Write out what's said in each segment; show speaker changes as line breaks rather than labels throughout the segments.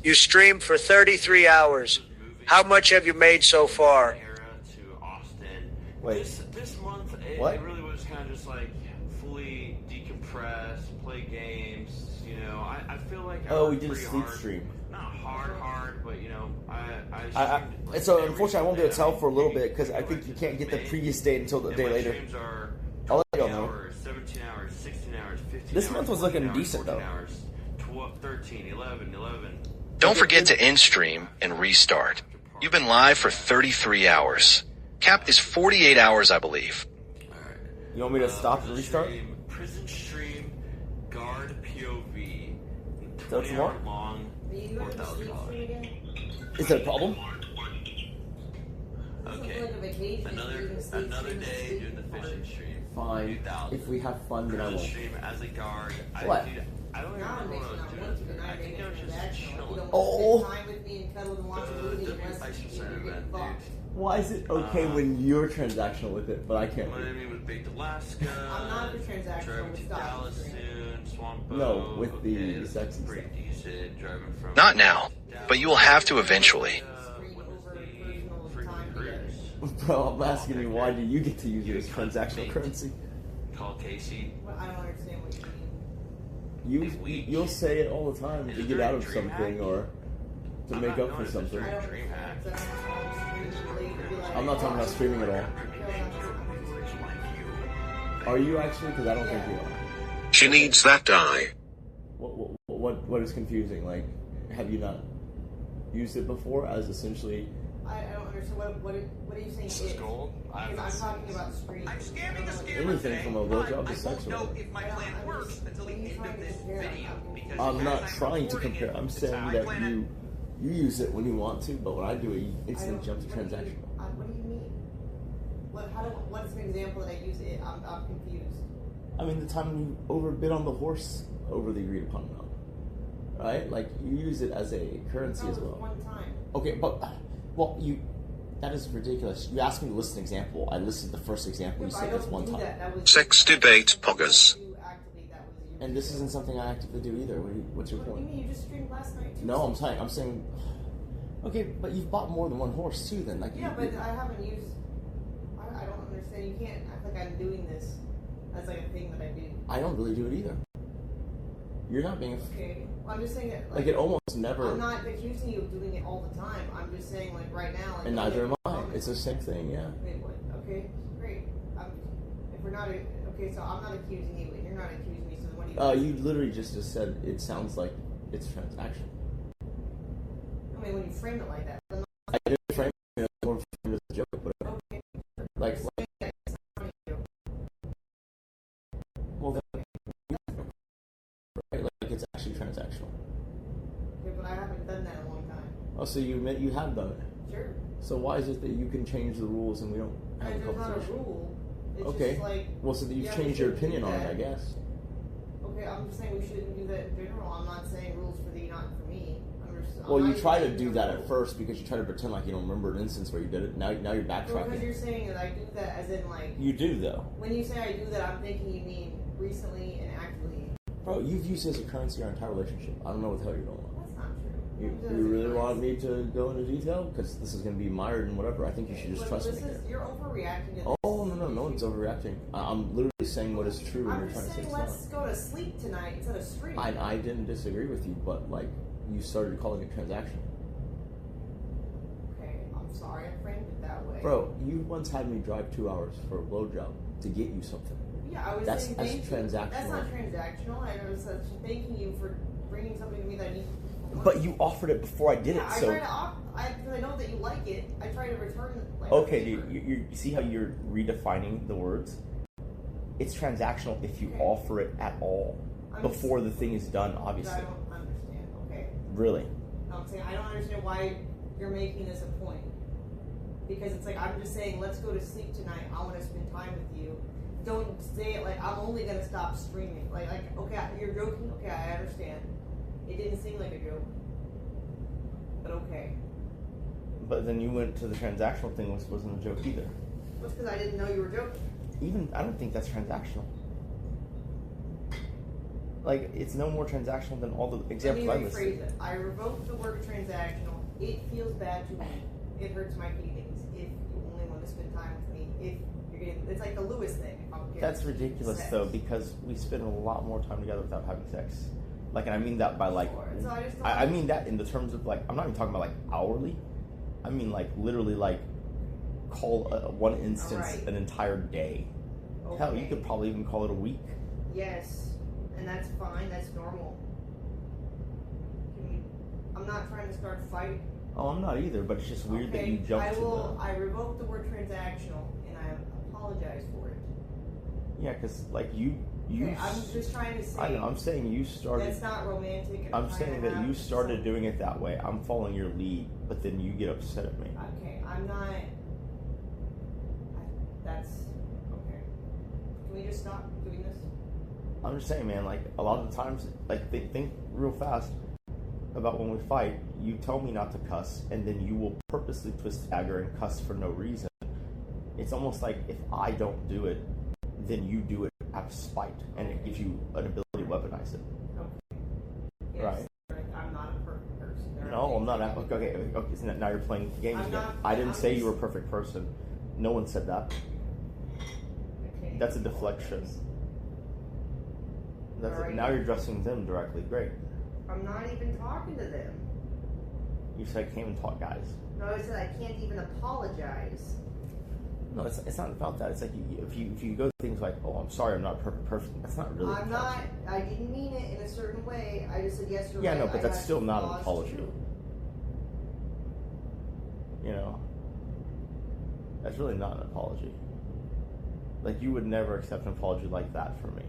You streamed for 33 hours. How much have you made so far?
Wait.
This month,
What?
it really was kind of just like fully decompress, play games. You know, I feel like
Oh, we did a sleep stream.
Not hard, but you know,
So unfortunately, I won't be able to tell for a little bit because I think you can't get the previous date until the day later. I'll let you know.
17 hours, 16 hours, 15
This
hours,
month was looking
14
decent though.
hours, 12, 13, 11.
Don't forget to end stream and restart. You've been live for 33 hours. Cap is 48 hours, I believe.
You want me to stop and restart?
Prison stream, guard POV.
That's
20
more?
hour long, $4,000.
Is that a problem?
Okay. Another day doing the fishing stream.
Fine.
2,000.
If we have fun, then I
Prison
won't.
stream as a guard.
What?
I don't even remember what I was doing. I think I was just chilling.
Oh.
Dude.
Why is it okay when you're transactional with it, but I can't?
Miami with Baked Alaska.
I'm not for transactional
Driving
with
to
stock
Dallas
stream.
soon. Swampo.
No, with the
okay,
sexy
that's
stuff.
pretty decent. Driving from.
Not now, but you will have to eventually.
Bro, I'm asking you, why do you get to use it as transactional currency?
Call Casey.
Well, I don't understand what you mean.
You'll say it all the time to get out of something or to make up for something.
I don't understand.
I'm not talking about streaming at all. Are you actually? Because I don't think you are.
She needs that die.
What is confusing? Like, have you not used it before as essentially?
I don't understand. What are you saying?
This is gold.
Because I'm talking about streaming.
I'm scamming a scammer
Anything
today,
from a blowjob
but
to
I
sex
won't know
work.
if my plan works until the end of this video. Because
I'm not
as
trying to
recording
compare.
it,
I'm
it's
saying
how I
that
plan it.
you use it when you want to, but when I do it, you
I
instantly
don't-
jump to
what do you-
transactional.
What do you mean? What's an example that I use it? I'm confused.
I mean, the time you overbid on the horse over the agreed upon amount, right? Like you use it as a currency
That
as
was
well.
one time.
Okay, but that is ridiculous. You asked me to list an example. I listed the first example. You
Yeah, but
said
I
that's
don't
one
do
time.
that. That was
Sex debate poggers.
You activate that was you.
And this isn't something I actively do either. What's your
What do you
point?
mean? You just streamed last night too.
No, I'm saying. Okay, but you've bought more than one horse too. Then, like.
Yeah, but I haven't used. I don't understand. You can't act like I'm doing this as like a thing that I do.
I don't really do it either. You're not being.
Okay. Well, I'm just saying that.
Like it almost never.
I'm not accusing you of doing it all the time. I'm just saying like right now. Like,
And neither am I. It's the same thing, yeah.
Wait, what? Okay, great. If we're not okay, so I'm not accusing you, and you're not accusing me. So what do you?
You literally just said it sounds like it's transaction.
I mean, when you frame it like that. Then
I didn't frame it more frame it as a joke, but
okay.
like
Yeah, it's not funny, you know.
well, then, right? Like it's actually transactional.
Okay, but I haven't done that in a long time.
Oh, so you admit you have done it.
Sure.
So why is it that you can change the rules and we don't have a
There's not a
conversation?
rule. It's
Okay.
just like.
Well, so that you've
yeah,
changed
we
your
shouldn't
opinion
do
on it,
that.
I guess.
Okay, I'm just saying we shouldn't do that in general. I'm not saying rules for thee, not for me. I'm
Well,
not
you
even
try to
saying
do
they're
that at
rules.
first because you try to pretend like you don't remember an instance where you did it. Now you're
Well, because
backtracking.
you're saying that I do that as in like.
You do though,
When you say I do that, I'm thinking you mean recently and actively.
bro. You've used it as a currency our entire relationship. I don't know what the hell you're doing.
That's not true.
You
Use it as a
really want
currency.
me to go into detail? Because this is going to be mired in whatever. I think you should just
But
trust
this
me.
is, you're overreacting to this.
Oh, no one's overreacting. I'm literally saying what is true and
I'm
you're trying
just
to say
saying
it's
let's
not.
go to sleep tonight instead of stream.
I didn't disagree with you, but like, you started calling it transactional.
Okay, I'm sorry I framed it that way.
Bro, you once had me drive 2 hours for a blowjob to get you something.
Yeah, I was
That's
saying
as
thank you.
transactional.
That's not transactional. I was thanking you for bringing something to me that I need.
But you offered it before I did
Yeah,
it,
I
so...
try to because I know that you like it. I try to return like.
Okay,
a favor.
dude, you see how you're redefining the words? It's transactional if you
Okay.
offer it at all
I'm
before the
just-
thing is done,
I
obviously.
don't understand. Okay.
Really?
I'm saying I don't understand why you're making this a point. Because it's like I'm just saying, let's go to sleep tonight. I want to spend time with you. Don't say it like I'm only gonna stop streaming. Like okay, you're joking. Okay, I understand. It didn't seem like a joke, but okay.
But then you went to the transactional thing, which wasn't a joke either.
That's because I didn't know you were joking.
Even I don't think that's transactional. Like, it's no more transactional than all the examples I
Let me
listed.
rephrase it. I revoked the word transactional. It feels bad to me. It hurts my feelings. If you only want to spend time with me, if you're getting, it's like the Lewis thing. If I'm getting
That's ridiculous,
sex.
though, because we spend a lot more time together without having sex. Like, and I mean that by, like,
So I just don't
I mean that in the terms of, like, I'm not even talking about, like, hourly. I mean, like, literally, like, call one instance
Alright.
an entire day. Hell, you
Okay.
could probably even call it a week.
Yes, and that's fine. That's normal. I'm not trying to start a fight.
Oh, I'm not either, but it's just weird that you jumped to the...
I revoked the word transactional, and I apologize for it.
Yeah, because, like, you...
Okay, I'm just trying to say.
I know, I'm saying you started...
That's not romantic. And
I'm
trying
saying
to
that
have
you started
some-
doing it that way. I'm following your lead, but then you get upset at me.
Okay, I'm not. That's okay. Can we just stop doing this?
I'm just saying, man, like, a lot of the times, like, think real fast about when we fight. You tell me not to cuss, and then you will purposely twist dagger and cuss for no reason. It's almost like if I don't do it, then you do it out of spite, and it gives you an ability to weaponize it.
Okay. Yes,
Right.
I'm not a perfect person. There are
No, I'm
things
not.
I
Okay,
can do.
okay, so now you're playing games
I'm
again.
not-
I didn't
I'm
say you
just-
were a perfect person. No one said that.
Okay.
That's a deflection.
Alright.
Now you're addressing them directly. Great.
I'm not even talking to them.
You said I came and taught guys.
No, I said I can't even apologize.
No, it's not about that. It's like if you go to things like, oh, I'm sorry, I'm not a perfect person. That's not really.
I'm
an
not.
apology.
I didn't mean it in a certain way. I just said yes, you're
Yeah,
right.
no, but
I
that's
got
still not an
flaws
apology.
too.
You know, that's really not an apology. Like, you would never accept an apology like that from me.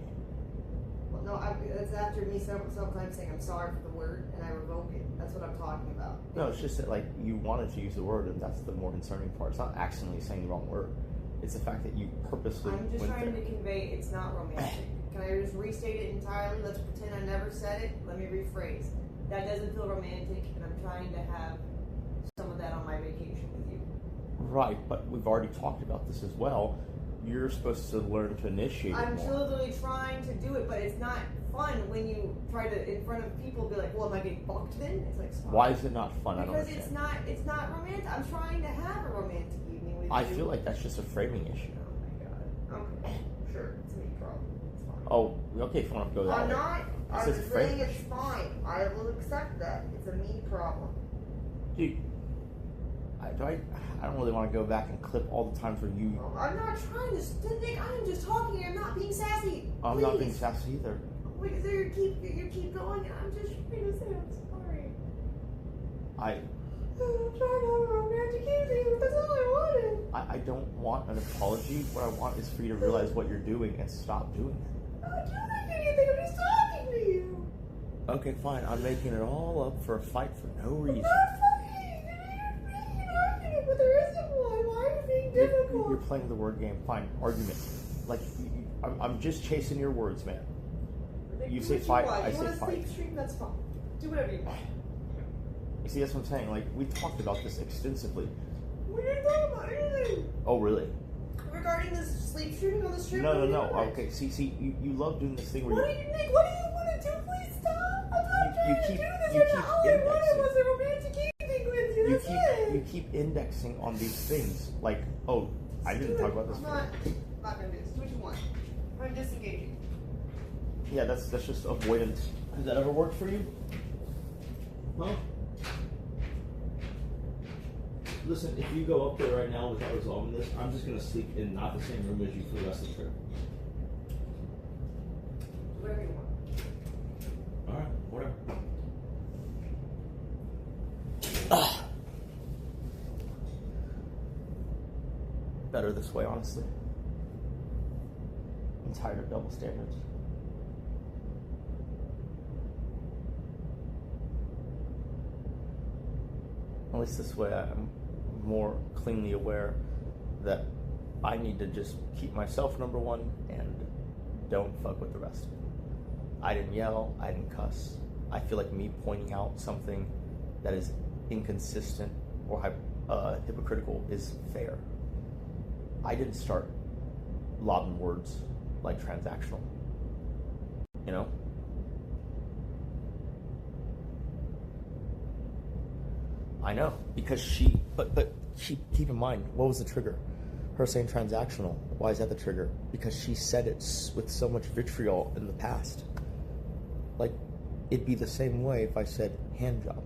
Well, no, it's after me sometimes saying I'm sorry for the word and I revoke it. That's what I'm talking about.
No, it's just that, like, you wanted to use the word, and that's the more concerning part. It's not accidentally saying the wrong word. It's the fact that you purposely
I'm just
went
trying
there.
to convey it's not romantic. Can I just restate it entirely? Let's pretend I never said it. Let me rephrase. That doesn't feel romantic, and I'm trying to have some of that on my vacation with you.
Right, but we've already talked about this as well. You're supposed to learn to initiate it
I'm
more.
literally trying to do it, but it's not fun when you try to, in front of people, be like, well, am I getting fucked then? It's like, stop.
Why is it not fun? I don't
Because
understand.
it's not romantic. I'm trying to have a romantic evening with
I
you.
feel like that's just a framing issue.
Oh my god. Okay. Sure. It's a me problem. It's fine.
Oh, okay, if you want to go that
I'm
way.
not.
It's
I'm
just
just
a frame
saying it's
issue.
fine. I will accept that. It's a me problem.
Dude, I don't really want to go back and clip all the times where you...
I'm not trying to think. I'm just talking. I'm not being sassy.
I'm not being sassy either.
Wait, so you keep going, and I'm just trying to say I'm sorry. I'm trying to have a romantic evening. That's all I wanted.
I don't want an apology. What I want is for you to realize what you're doing and stop doing it.
I'm not doing anything. I'm just talking to you.
Okay, fine. I'm making it all up for a fight for no reason.
I'm not fucking. You're making an argument, but there isn't one. Why are you being difficult?
You're playing the word game. Fine, argument. Like, I'm just chasing your words, man. You say fight, I say
You want to
fight.
sleep stream? That's fine. Do whatever you want.
You see, that's what I'm saying. Like, we talked about this extensively.
We didn't talk about anything.
Oh, really?
Regarding this sleep streaming on the stream?
No. Okay, see, you love doing this thing where
What do you think? What do you want to do? Please stop. I'm not
You
trying
keep-
to do this
you
right
keep
now. All I wanted
indexing.
was a romantic evening with you. That's it.
you keep indexing on these things. Like, oh, I didn't talk about this.
I'm not going to do this. Do what you want. I'm disengaging.
Yeah, that's just avoidance. Has that ever worked for you? Huh? Listen, if you go up there right now without resolving this, I'm just gonna sleep in not the same room as you for the rest of the trip.
Whatever you want.
Alright, whatever. Better this way, honestly. I'm tired of double standards. At least this way I'm more cleanly aware that I need to just keep myself number one and don't fuck with the rest. I didn't yell, I didn't cuss. I feel like me pointing out something that is inconsistent or hypocritical is fair. I didn't start lobbing words like transactional. You know? I know, because but keep in mind, what was the trigger? Her saying transactional. Why is that the trigger? Because she said it with so much vitriol in the past. Like, it'd be the same way if I said hand job,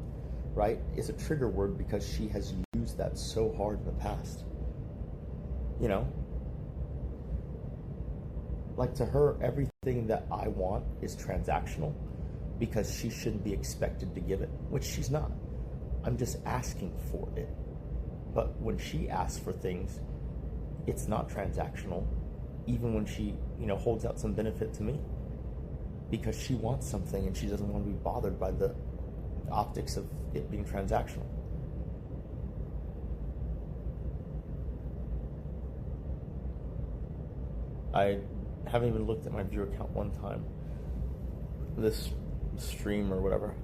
right? It's a trigger word because she has used that so hard in the past. You know? Like, to her, everything that I want is transactional because she shouldn't be expected to give it, which she's not. I'm just asking for it. But when she asks for things, it's not transactional, even when she, holds out some benefit to me. Because she wants something and she doesn't want to be bothered by the optics of it being transactional. I haven't even looked at my viewer count one time this stream or whatever.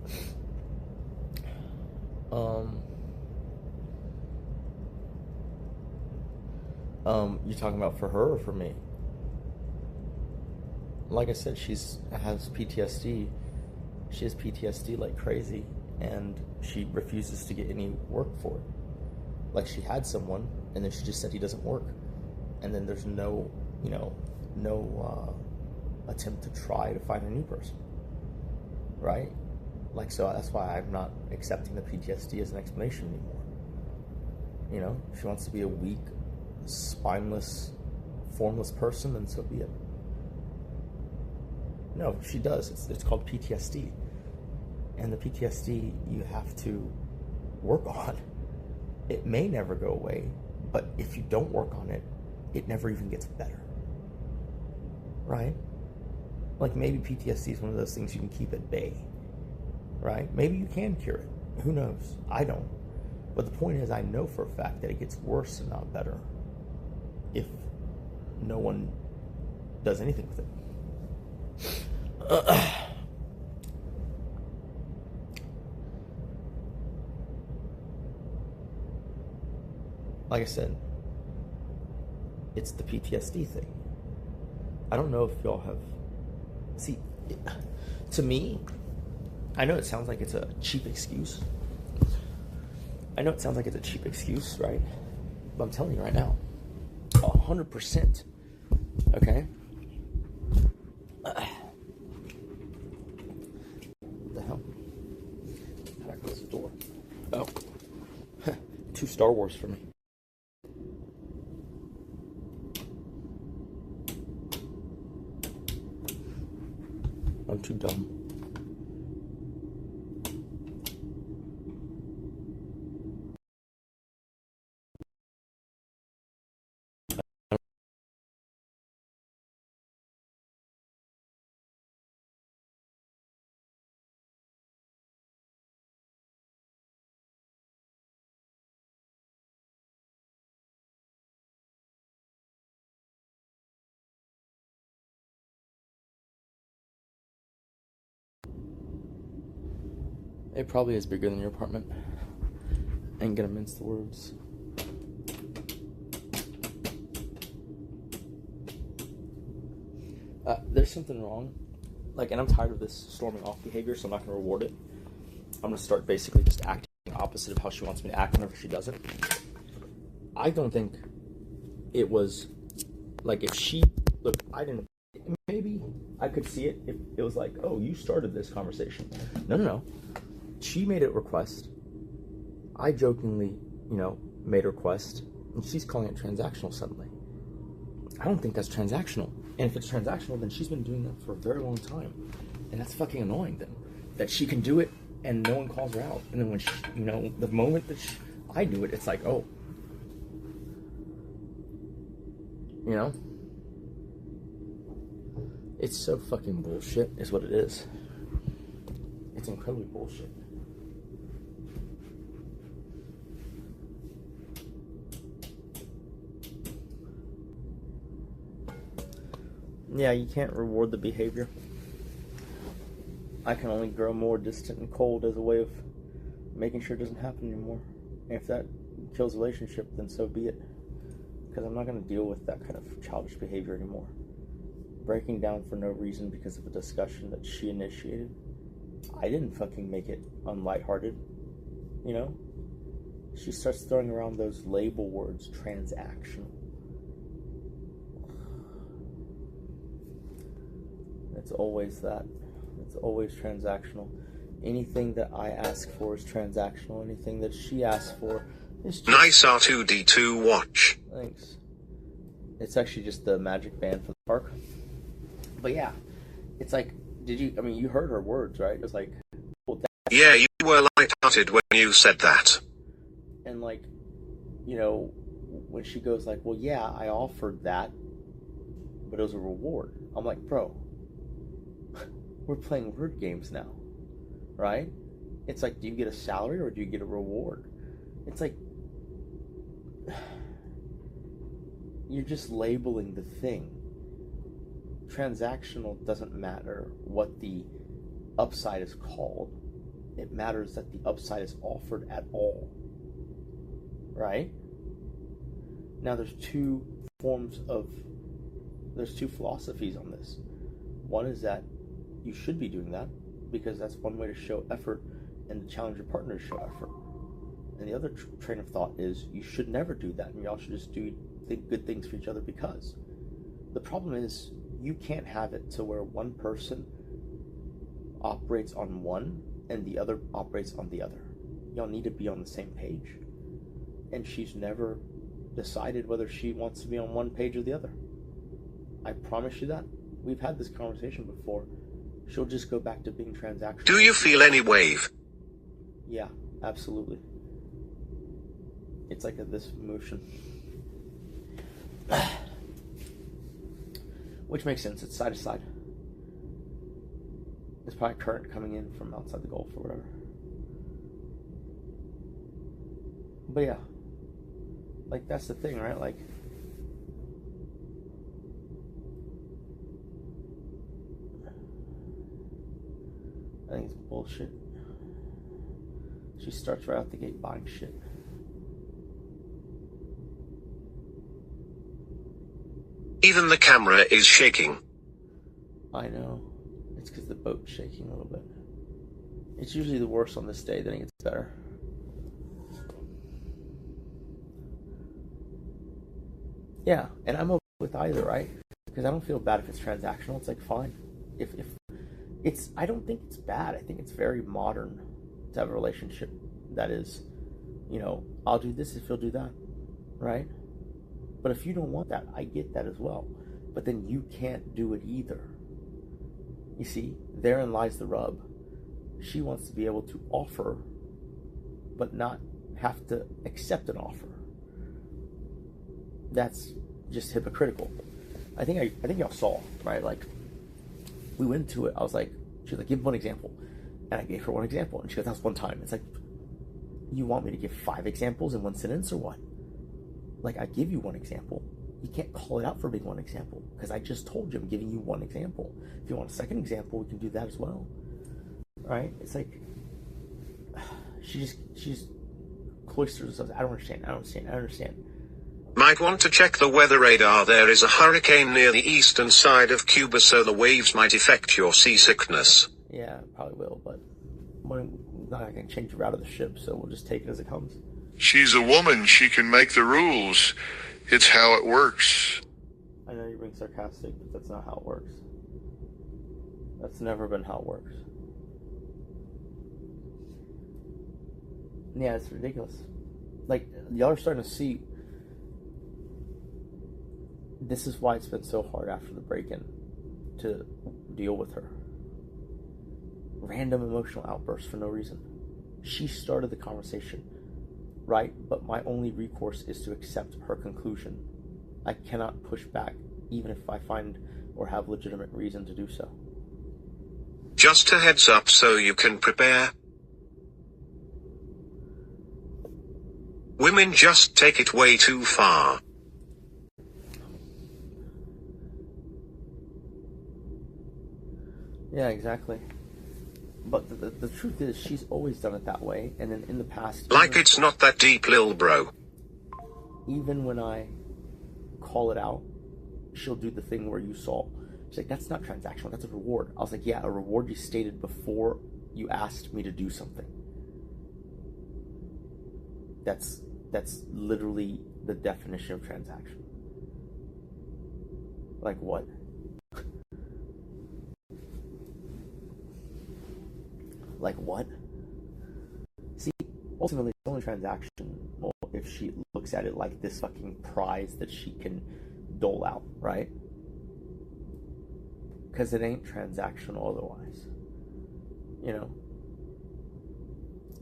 You're talking about for her or for me? Like I said, she has PTSD. She has PTSD like crazy, and she refuses to get any work for it. Like, she had someone, and then she just said he doesn't work, and then there's no attempt to try to find a new person, right? Like, so that's why I'm not accepting the PTSD as an explanation anymore. If she wants to be a weak, spineless, formless person, then so be it. No, she does. It's called PTSD. And the PTSD you have to work on. It may never go away, but if you don't work on it, it never even gets better. Right? Like, maybe PTSD is one of those things you can keep at bay. Right? Maybe you can cure it. Who knows? I don't. But the point is, I know for a fact that it gets worse and not better if no one does anything with it. Like I said, it's the PTSD thing. I don't know if y'all have... See, to me, I know it sounds like it's a cheap excuse. Right? But I'm telling you right now, 100%. Okay? What the hell? How do I close the door? Oh. 2 Star Wars for me. I'm too dumb. It probably is bigger than your apartment. Ain't gonna mince the words. There's something wrong. Like, and I'm tired of this storming off behavior, so I'm not gonna reward it. I'm gonna start basically just acting opposite of how she wants me to act whenever she does it. I don't think it was, like, if she, look, I didn't, maybe I could see it if it was like, oh, you started this conversation. No. She made a request. I jokingly, made a request, and she's calling it transactional suddenly. I don't think that's transactional. And if it's transactional, then she's been doing that for a very long time. And that's fucking annoying then. That she can do it and no one calls her out. And then when she, the moment that I do it, it's like, oh. It's so fucking bullshit is what it is. It's incredibly bullshit. Yeah, you can't reward the behavior. I can only grow more distant and cold as a way of making sure it doesn't happen anymore. And if that kills a relationship, then so be it. Because I'm not going to deal with that kind of childish behavior anymore. Breaking down for no reason because of a discussion that she initiated. I didn't fucking make it unlighthearted. she starts throwing around those label words, transactional. It's always that. It's always transactional. Anything that I ask for is transactional. Anything that she asks for is just...
Nice R2D2 watch.
Thanks. It's actually just the magic band for the park. But yeah, it's like, you heard her words, right? It was like, well,
yeah, you were light-hearted when you said that.
And like, when she goes like, well, yeah, I offered that, but it was a reward. I'm like, bro, we're playing word games now, right? It's like, do you get a salary or do you get a reward? It's like, you're just labeling the thing. Transactional doesn't matter what the upside is called. It matters that the upside is offered at all. Right? Now there's two philosophies on this. One is that you should be doing that because that's one way to show effort and to challenge your partner to show effort. And the other train of thought is you should never do that, and y'all should just do good things for each other because. The problem is you can't have it to where one person operates on one and the other operates on the other. Y'all need to be on the same page. And she's never decided whether she wants to be on one page or the other. I promise you that. We've had this conversation before. She'll just go back to being transactional.
Do you feel any wave?
Yeah, absolutely. It's like this motion. Which makes sense. It's side to side. There's probably current coming in from outside the Gulf or whatever. But yeah. Like, that's the thing, right? Like, I think it's bullshit. She starts right out the gate buying shit.
Even the camera is shaking.
I know. It's because the boat's shaking a little bit. It's usually the worst on this day, then it gets better. Yeah, and I'm okay with either, right? Because I don't feel bad if it's transactional. It's like, fine. If it's, I don't think it's bad. I think it's very modern to have a relationship that is, I'll do this if you'll do that, right? But if you don't want that, I get that as well. But then you can't do it either. You see, therein lies the rub. She wants to be able to offer, but not have to accept an offer. That's just hypocritical. I think y'all saw, right? Like, we went to it. I was like, she was like, give one example. And I gave her one example. And she goes, that's one time. It's like, you want me to give 5 examples in one sentence or what? Like, I give you one example. You can't call it out for being one example because I just told you I'm giving you one example. If you want a second example, we can do that as well. Right? It's like, she's cloisters herself. I don't understand.
Might want to check the weather radar. There is a hurricane near the eastern side of Cuba, so the waves might affect your seasickness.
Yeah, probably will, but we're not going to change the route of the ship, so we'll just take it as it comes.
She's a woman. She can make the rules. It's how it works.
I know you're being sarcastic, but that's not how it works. That's never been how it works. Yeah, it's ridiculous. Like, y'all are starting to see. This is why it's been so hard after the break-in to deal with her. Random emotional outbursts for no reason. She started the conversation, right? But my only recourse is to accept her conclusion. I cannot push back, even if I find or have legitimate reason to do so.
Just a heads up so you can prepare. Women just take it way too far.
Yeah, exactly. But the truth is, she's always done it that way, and then in the past...
Like it's not that deep, lil bro.
Even when I call it out, she'll do the thing where you saw. She's like, that's not transactional, that's a reward. I was like, yeah, a reward you stated before you asked me to do something. That's literally the definition of transaction. Like what? Like what? See, ultimately, it's only transaction if she looks at it like this fucking prize that she can dole out, right? Because it ain't transactional otherwise. You know?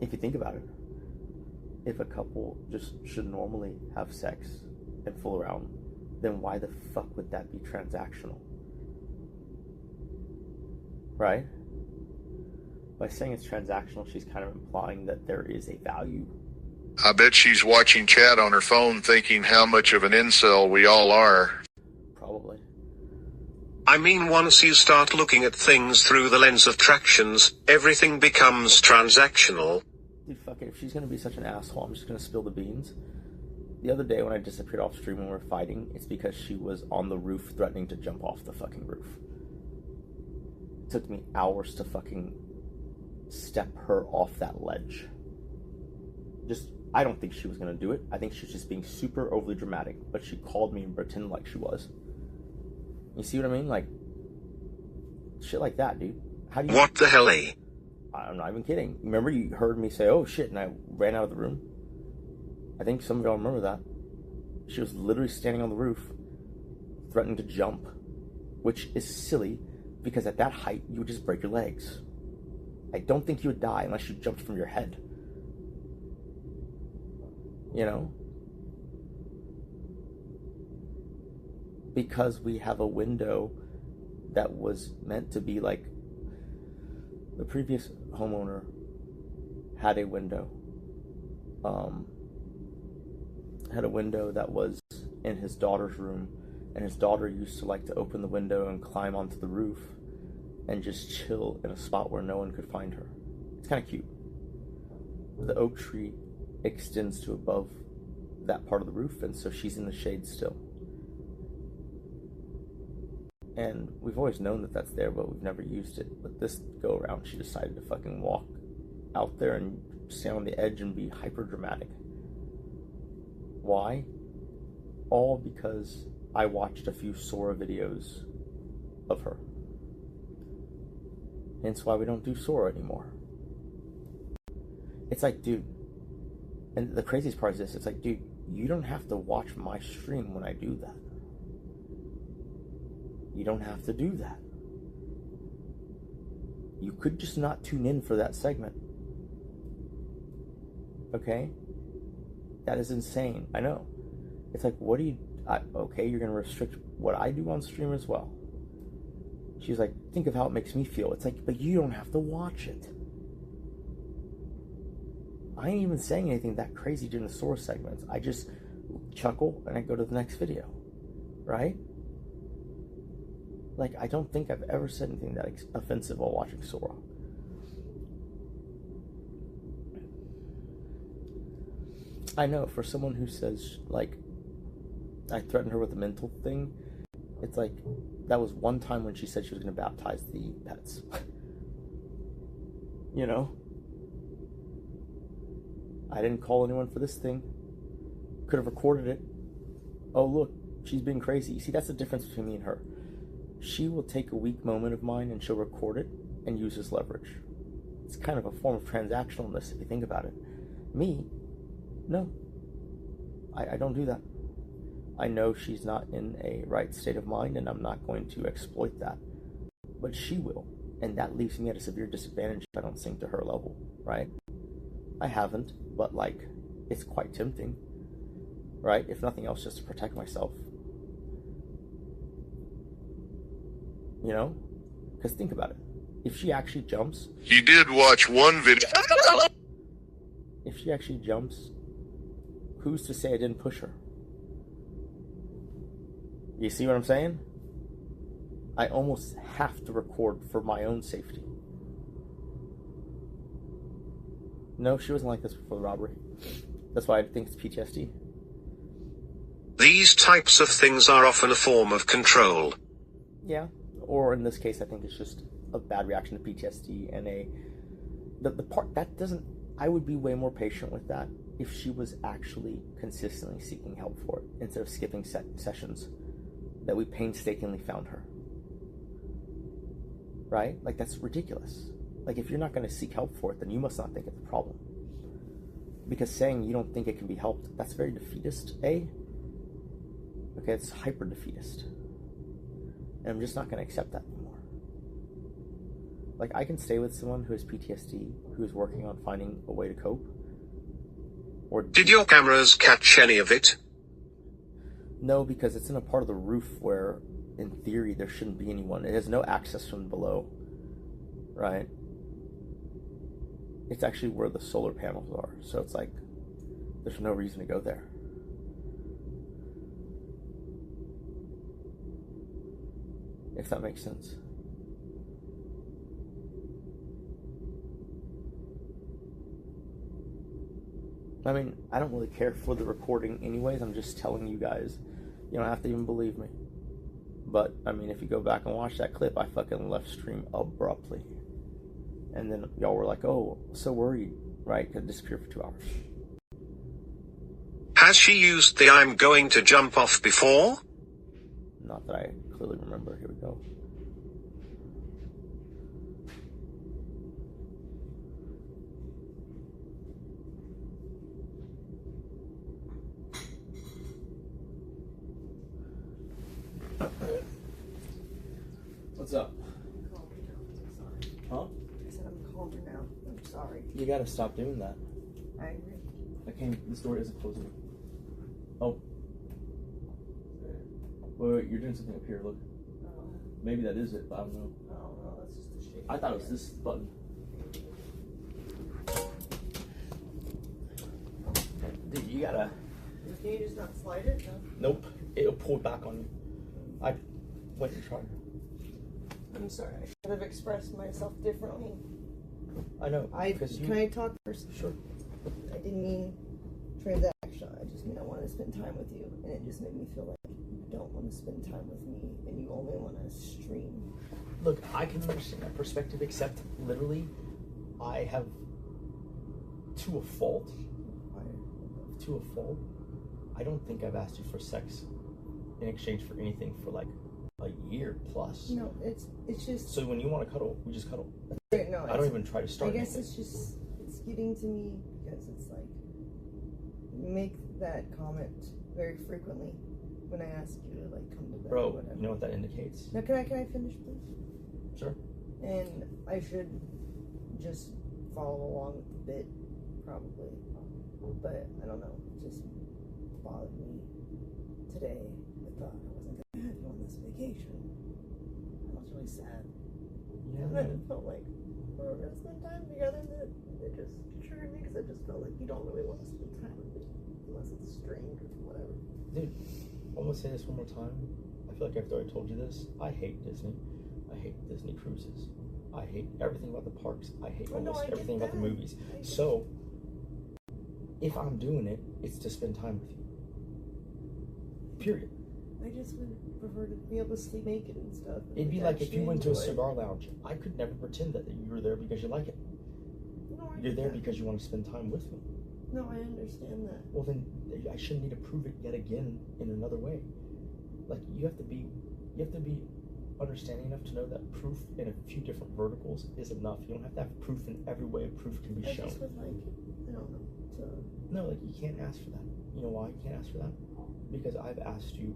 If you think about it, if a couple just should normally have sex and fool around, then why the fuck would that be transactional? Right? By saying it's transactional, she's kind of implying that there is a value.
I bet she's watching chat on her phone thinking how much of an incel we all are.
Probably.
I mean, once you start looking at things through the lens of tractions, everything becomes transactional.
Dude, fuck it. If she's gonna be such an asshole, I'm just gonna spill the beans. The other day when I disappeared off stream when we were fighting, it's because she was on the roof threatening to jump off the fucking roof. It took me hours to fucking step her off that ledge. I don't think she was gonna do it. I think she was just being super overly dramatic, but she called me and pretended like she was. You see what I mean? Like, shit like that, dude. How do you...
What the hell, eh?
I'm not even kidding. Remember you heard me say, oh shit, and I ran out of the room? I think some of y'all remember that. She was literally standing on the roof, threatening to jump, which is silly, because at that height, you would just break your legs. I don't think you would die unless you jumped from your head. You know? Because we have a window that was meant to be like... The previous homeowner had a window. Had a window that was in his daughter's room, and his daughter used to like to open the window and climb onto the roof and just chill in a spot where no one could find her. It's kind of cute. The oak tree extends to above that part of the roof, and so she's in the shade still. And we've always known that that's there, but we've never used it. But this go around, she decided to fucking walk out there and stand on the edge and be hyper dramatic. Why? All because I watched a few Sora videos of her. Hence why we don't do Sora anymore. It's like, dude, and the craziest part is this, it's like, dude, you don't have to watch my stream when I do that. You don't have to do that. You could just not tune in for that segment. Okay? That is insane. I know. It's like, what do you... okay, you're going to restrict what I do on stream as well. She's like, think of how it makes me feel. It's like, but you don't have to watch it. I ain't even saying anything that crazy during the source segments. I just chuckle and I go to the next video. Right? Like, I don't think I've ever said anything that offensive while watching Sora. I know, for someone who says, like, I threatened her with a mental thing, it's like, that was one time when she said she was going to baptize the pets. You know? I didn't call anyone for this thing. Could have recorded it. Oh, look, she's being crazy. You see, that's the difference between me and her. She will take a weak moment of mine and she'll record it and use as leverage. It's kind of a form of transactionalness if you think about it. Me, no. I don't do that. I know she's not in a right state of mind and I'm not going to exploit that. But she will. And that leaves me at a severe disadvantage if I don't sink to her level, right? I haven't, but like, it's quite tempting, right? If nothing else, just to protect myself. You know? Because think about it. If she actually jumps...
You did watch one video.
If she actually jumps, who's to say I didn't push her? You see what I'm saying? I almost have to record for my own safety. No, she wasn't like this before the robbery. That's why I think it's PTSD.
These types of things are often a form of control.
Yeah. Or in this case, I think it's just a bad reaction to PTSD and the part that doesn't I would be way more patient with that if she was actually consistently seeking help for it instead of skipping sessions that we painstakingly found her. Right? Like, that's ridiculous. Like, if you're not going to seek help for it, then you must not think it's a problem. Because saying you don't think it can be helped, that's very defeatist, A. Okay, it's hyper defeatist. And I'm just not going to accept that anymore. Like, I can stay with someone who has PTSD, who is working on finding a way to cope. Or
Did your cameras catch any of it?
No, because it's in a part of the roof where, in theory, there shouldn't be anyone. It has no access from below, right? It's actually where the solar panels are, so it's like, there's no reason to go there. If that makes sense. I mean, I don't really care for the recording anyways. I'm just telling you guys. You don't have to even believe me. But, I mean, if you go back and watch that clip, I fucking left stream abruptly. And then y'all were like, oh, so worried, right? Could disappear for 2 hours.
Has she used the I'm going to jump off before?
Not that I clearly remember. Here we go. What's up?
Calm me down. I'm sorry.
Huh?
I said I'm calmer now. I'm sorry.
You gotta stop doing that.
I agree.
This door isn't closing. Oh. Wait, you're doing something up here, look.
Oh,
Maybe that is it, but I don't know.
no, that's just a shake.
I thought it was this button. Dude, you gotta...
Can you just not slide it? No?
Nope. It'll pull back on you. I went and tried.
I'm sorry. I should have expressed myself differently.
I know.
Can I talk first?
Sure.
I didn't mean transactional. I just mean I wanted to spend time with you, and it just made me feel like you don't want to spend time with me, and you only want to stream.
Look, I can understand that perspective, except literally, I have, to a fault, I don't think I've asked you for sex in exchange for anything for like a year plus.
No, it's just.
So when you want to cuddle, we just cuddle.
No,
I don't even try to start.
I guess
anything.
it's getting to me because it's like you make that comment very frequently when I ask you to like come to bed.
Bro,
or whatever.
you know what that indicates?
Now can I finish, please?
Sure.
And I should just follow along with the bit, probably. But I don't know. It just bothered me today. I thought I wasn't gonna have you on this vacation. I was really sad.
Yeah.
And then it felt like we were gonna spend time together, and then it just triggered me because I just felt like you don't really want to spend time with me unless it's strange or whatever.
Dude, I'm gonna say this one more time. I feel like I've already told you this. I hate Disney. I hate Disney cruises. I hate everything about the parks. I hate almost everything about the movies. So, if I'm doing it, it's to spend time with you. Period.
I just would prefer to be able to sleep naked and stuff.
It'd be like if you went to a cigar lounge. I could never pretend that you were there because you like it.
No,
You're there because you want to spend time with me.
No, I understand that.
Well, then I shouldn't need to prove it yet again in another way. Like you have to be understanding enough to know that proof in a few different verticals is enough. You don't have to have proof in every way a proof can be shown.
I just would like, I don't know.
No, like you can't ask for that. You know why you can't ask for that? Because I've asked you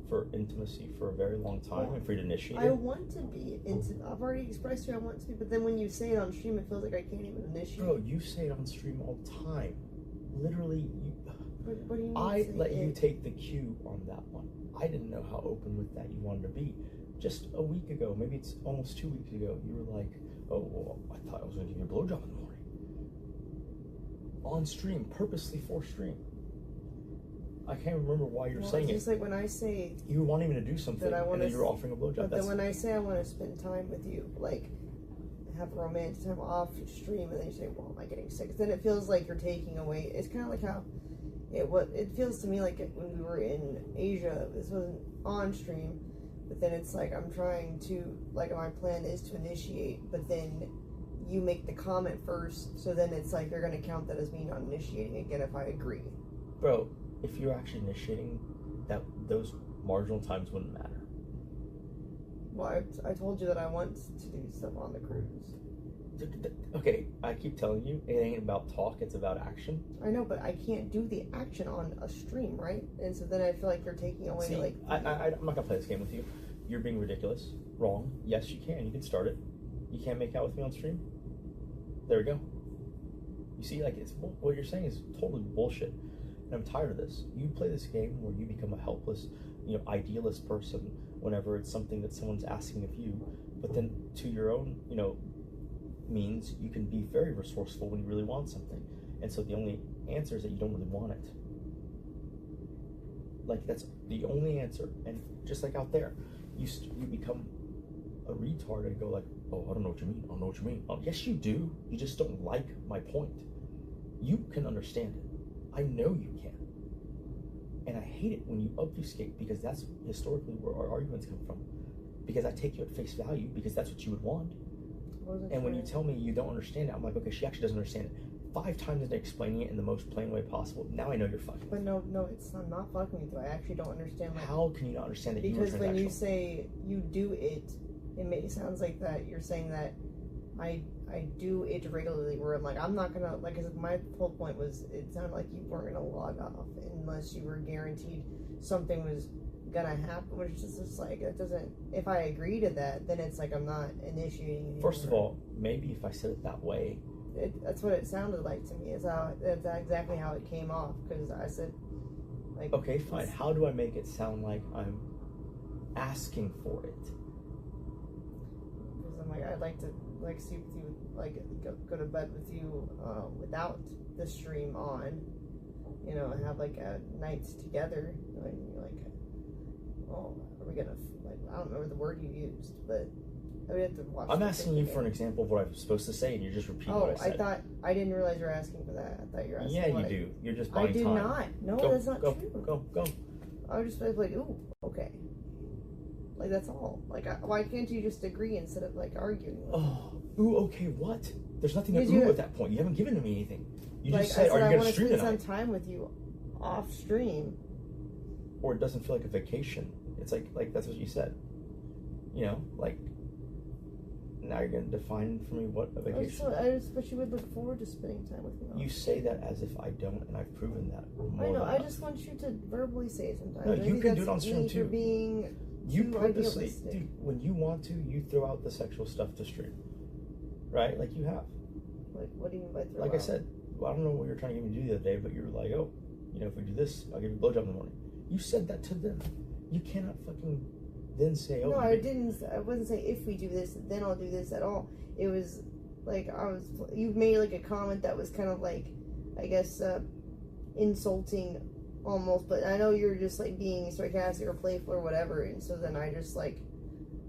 for intimacy for a very long time and for you to initiate
I
it.
want to be intimate. I've already expressed to you I want to be, but then when you say it on stream, it feels like I can't even initiate.
Bro, you say it on stream all the time. Literally,
what do you mean?
I let you take the cue on that one. I didn't know how open with that you wanted to be. Just a week ago, maybe it's almost 2 weeks ago, you were like, oh, well, I thought I was going to give you a blowjob in the morning. On stream, purposely for stream. I can't remember why you're saying
it's just like when I say
you were wanting me to do something and then you were offering a blowjob.
But then when I say I want to spend time with you, like have romantic time off stream, and then you say, well, am I getting sick? Then it feels like you're taking away. It's kind of like how it feels to me like when we were in Asia, this wasn't on stream, but then it's like I'm trying to, like my plan is to initiate, but then you make the comment first, so then it's like you're gonna count that as me not initiating again if I agree.
Bro, if you're actually initiating, those marginal times wouldn't matter.
Well, I told you that I want to do stuff on the cruise.
Okay, I keep telling you, it ain't about talk, it's about action.
I know, but I can't do the action on a stream, right? And so then I feel like you're taking away,
See,
like...
I'm not gonna play this game with you. You're being ridiculous. Wrong. Yes, you can start it. You can't make out with me on stream? There we go. You see, like, what you're saying is totally bullshit. And I'm tired of this. You play this game where you become a helpless, idealist person whenever it's something that someone's asking of you, but then to your own, means you can be very resourceful when you really want something. And so the only answer is that you don't really want it. Like, that's the only answer. And just like out there, you become a retard and go like, oh, I don't know what you mean. I don't know what you mean. Oh, yes, you do. You just don't like my point. You can understand it. I know you can. And I hate it when you obfuscate, because that's historically where our arguments come from. Because I take you at face value because that's what you would want. And when you tell me you don't understand it, I'm like, okay, she actually doesn't understand it. 5 times into explaining it in the most plain way possible, now I know you're fucking.
But no, I'm not fucking with you. I actually don't understand. Like,
how can you not understand that you were transactional?
Because when you say you do it, it sounds like that you're saying that I do it regularly, where I'm like, I'm not gonna, like, cause my whole point was, it sounded like you weren't gonna log off unless you were guaranteed something was gonna happen, which is just like, it doesn't, if I agree to that, then it's like I'm not initiating anymore.
First of all, maybe if I said it that way,
that's what it sounded like to me. That's exactly how it came off, because I said, like,
okay, fine, how do I make it sound like I'm asking for it?
Because I'm like, I'd like to sleep with you, like go to bed with you without the stream on, and have like nights together. And you're like, oh, are we gonna, like, I don't remember the word you used, but I would have to watch.
I'm asking you for an example of what I'm supposed to say, and you're just repeating what I said.
I didn't realize you were asking for that. I thought you were asking.
Yeah, you do. You're just buying
time. I do not. No, that's not true.
Go.
I was just like, ooh, okay. Like, that's all. Like, why can't you just agree instead of, like, arguing?
Ooh, okay, what? There's nothing to ooh at that point. You haven't given me anything. You just said, are you going to stream tonight? I want to spend some time with you off stream. Or it doesn't feel like a vacation. It's like that's what you said. Like, now you're going to define for me what a vacation is.
But you would look forward to spending time with me.
You say that as if I don't, and I've proven that.
I know, I just want you to verbally say it sometimes.
No, you can do it on stream too.
Being
you purposely, dude, when you want to, you throw out the sexual stuff to stream. Right? Like you have.
Like, what do you mean by throw out?
Like I said, I don't know what you were trying to get me to do the other day, but you were like, oh, if we do this, I'll give you a blowjob in the morning. You said that to them. You cannot fucking then say, oh.
No, I didn't. I wasn't saying if we do this, then I'll do this at all. It was like, you made like a comment that was kind of like, I guess, insulting almost, but I know you're just like being sarcastic or playful or whatever, and so then I just like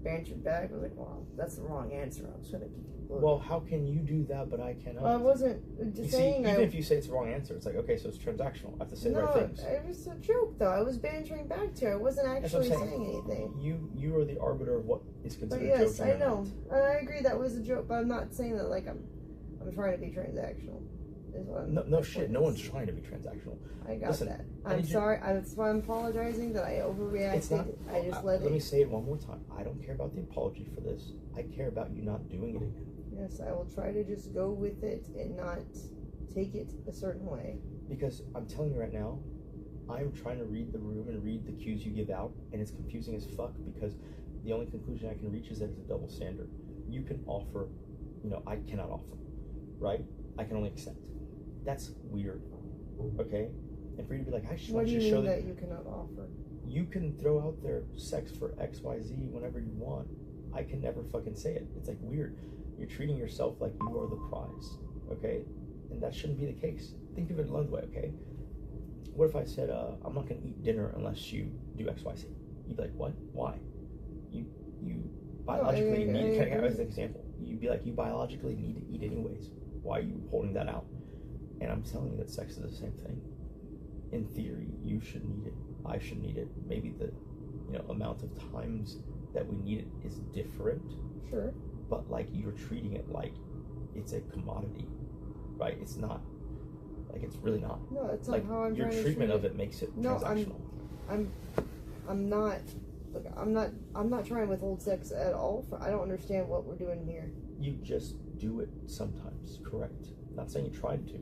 bantered back. I was like, well, that's the wrong answer. I was gonna keep you looking.
Well, how can you do that, but I cannot?
Well, I wasn't just saying.
Even if you say it's the wrong answer, it's like, okay, so it's transactional. I have to say the right things.
No, it was a joke, though. I was bantering back to you. I wasn't actually saying anything.
You are the arbiter of what is considered a joke.
Yes, I know, and I agree that was a joke, but I'm not saying that like I'm trying to be transactional.
No shit. No one's trying to be transactional.
I got that. I'm sorry. That's why I'm apologizing that I overreacted. I just let Yes, I will try to just go with it and not take it a certain way.
Because I'm telling you right now, I'm trying to read the room and read the cues you give out, and it's confusing as fuck, because the only conclusion I can reach is that it's a double standard. You can offer, I cannot offer, right? I can only accept. That's weird, okay? And for you to be like, I just want you to show
that you cannot offer.
You can throw out there sex for X, Y, Z whenever you want. I can never fucking say it. It's like weird. You're treating yourself like you are the prize, okay? And that shouldn't be the case. Think of it another way, okay? What if I said, I'm not gonna eat dinner unless you do X, Y, Z? You'd be like, what? Why? You biologically need, can I give as an example? You'd be like, you biologically need to eat anyways. Why are you holding that out? And I'm telling you that sex is the same thing. In theory, you should need it. I should need it. Maybe the amount of times that we need it is different.
Sure.
But like, you're treating it like it's a commodity, right? It's not, like, it's really not.
No, it's
like,
not how I'm
your
trying to
treatment
treat
of it makes it
No,
transactional.
I'm not. Look, I'm not trying to withhold sex at all. I don't understand what we're doing here.
You just do it sometimes, correct? Not saying you tried to.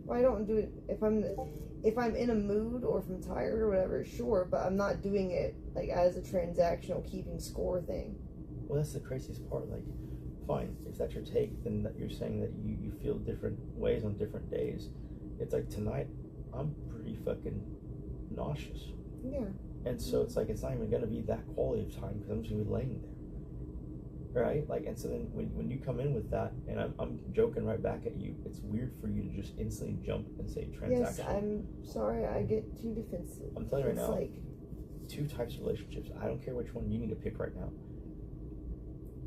Well, I don't do it if I'm in a mood or if I'm tired or whatever. Sure, but I'm not doing it like as a transactional keeping score thing.
Well, that's the craziest part. Like, fine, if that's your take, then you're saying that you feel different ways on different days. It's like tonight, I'm pretty fucking nauseous.
Yeah.
And so it's like, it's not even going to be that quality of time because I'm just going to be laying there. Right? Like, and so then when you come in with that, and I'm joking right back at you, it's weird for you to just instantly jump and say transactional.
Yes, I'm sorry, I get too defensive.
I'm telling you right now,
like,
two types of relationships. I don't care which one you need to pick right now.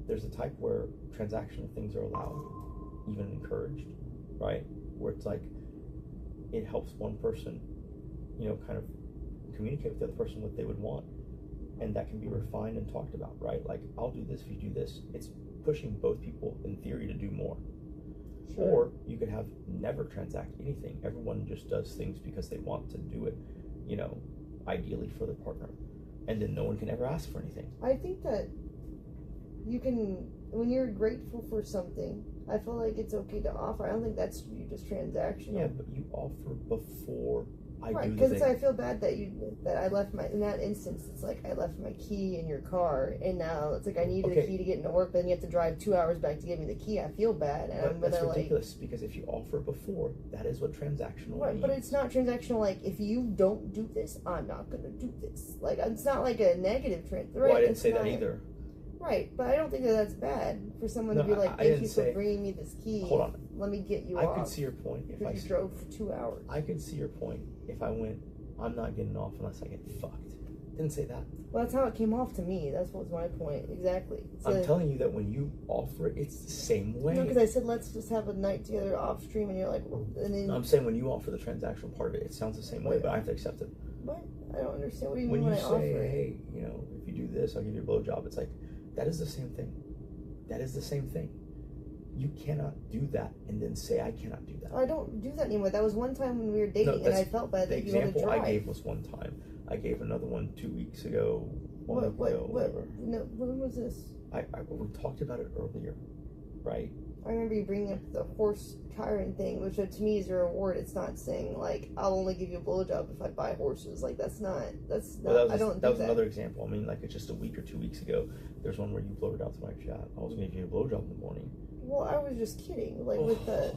There's a type where transactional things are allowed, even encouraged, right? Where it's like, it helps one person, kind of communicate with the other person what they would want. And that can be refined and talked about, right? Like, I'll do this if you do this. It's pushing both people, in theory, to do more.
sure.
Or you could have never transact anything. Everyone just does things because they want to do it, ideally for their partner. And then no one can ever ask for anything.
I think that you can, when you're grateful for something, I feel like it's okay to offer. I don't think that's you just transactional.
Yeah, but you offer before I
right,
do the
because
thing.
I feel bad that I left in that instance, it's like I left my key in your car, and now it's like I needed a key to get into work, but then you have to drive 2 hours back to give me the key. I feel bad, and I'm
that's
gonna
ridiculous, because if you offer before, that is what transactional
right,
means.
but it's not transactional. Like, if you don't do this, I'm not gonna do this. Like, it's not like a negative trend. Right?
Well, I didn't
it's
say
not,
that either.
Right, but I don't think that that's bad for someone
No,
to be like,
I
"Thank
didn't
you for
say-
bringing me this key.
Hold on.
Let me get you
I
off."
could see your point if
because you drove for 2 hours.
I could see your point if I went, I'm not getting off unless I get fucked. Didn't say that.
Well, that's how it came off to me. That's what was my point exactly.
I'm telling you that when you offer it, it's the same way.
No, because I said let's just have a night together off stream, and you're like, well, and then
I'm saying when you offer the transactional part of it, it sounds the same way, but I have to accept it.
what? I don't understand. What do you
When
mean
you
when I
say,
offer it?
hey, if you do this, I'll give you a blowjob, it's like, that is the same thing. That is the same thing. You cannot do that and then say, I cannot do that.
I don't do that anymore. That was one time when we were dating, and I felt bad
The
that you had to
example
drive.
I gave was one time. I gave another one 2 weeks ago, one week ago,
What?
whatever.
No, when was this?
We talked about it earlier, right?
I remember you bringing up the horse Chiron thing, which to me is a reward. It's not saying like I'll only give you a blowjob if I buy horses. Like that's not.
Well,
I don't.
That
do
was another example. I mean, like, it's just a week or 2 weeks ago. There's one where you blurted out to my chat, I was going to give you a blowjob in the morning.
Well, I was just kidding. Like with the.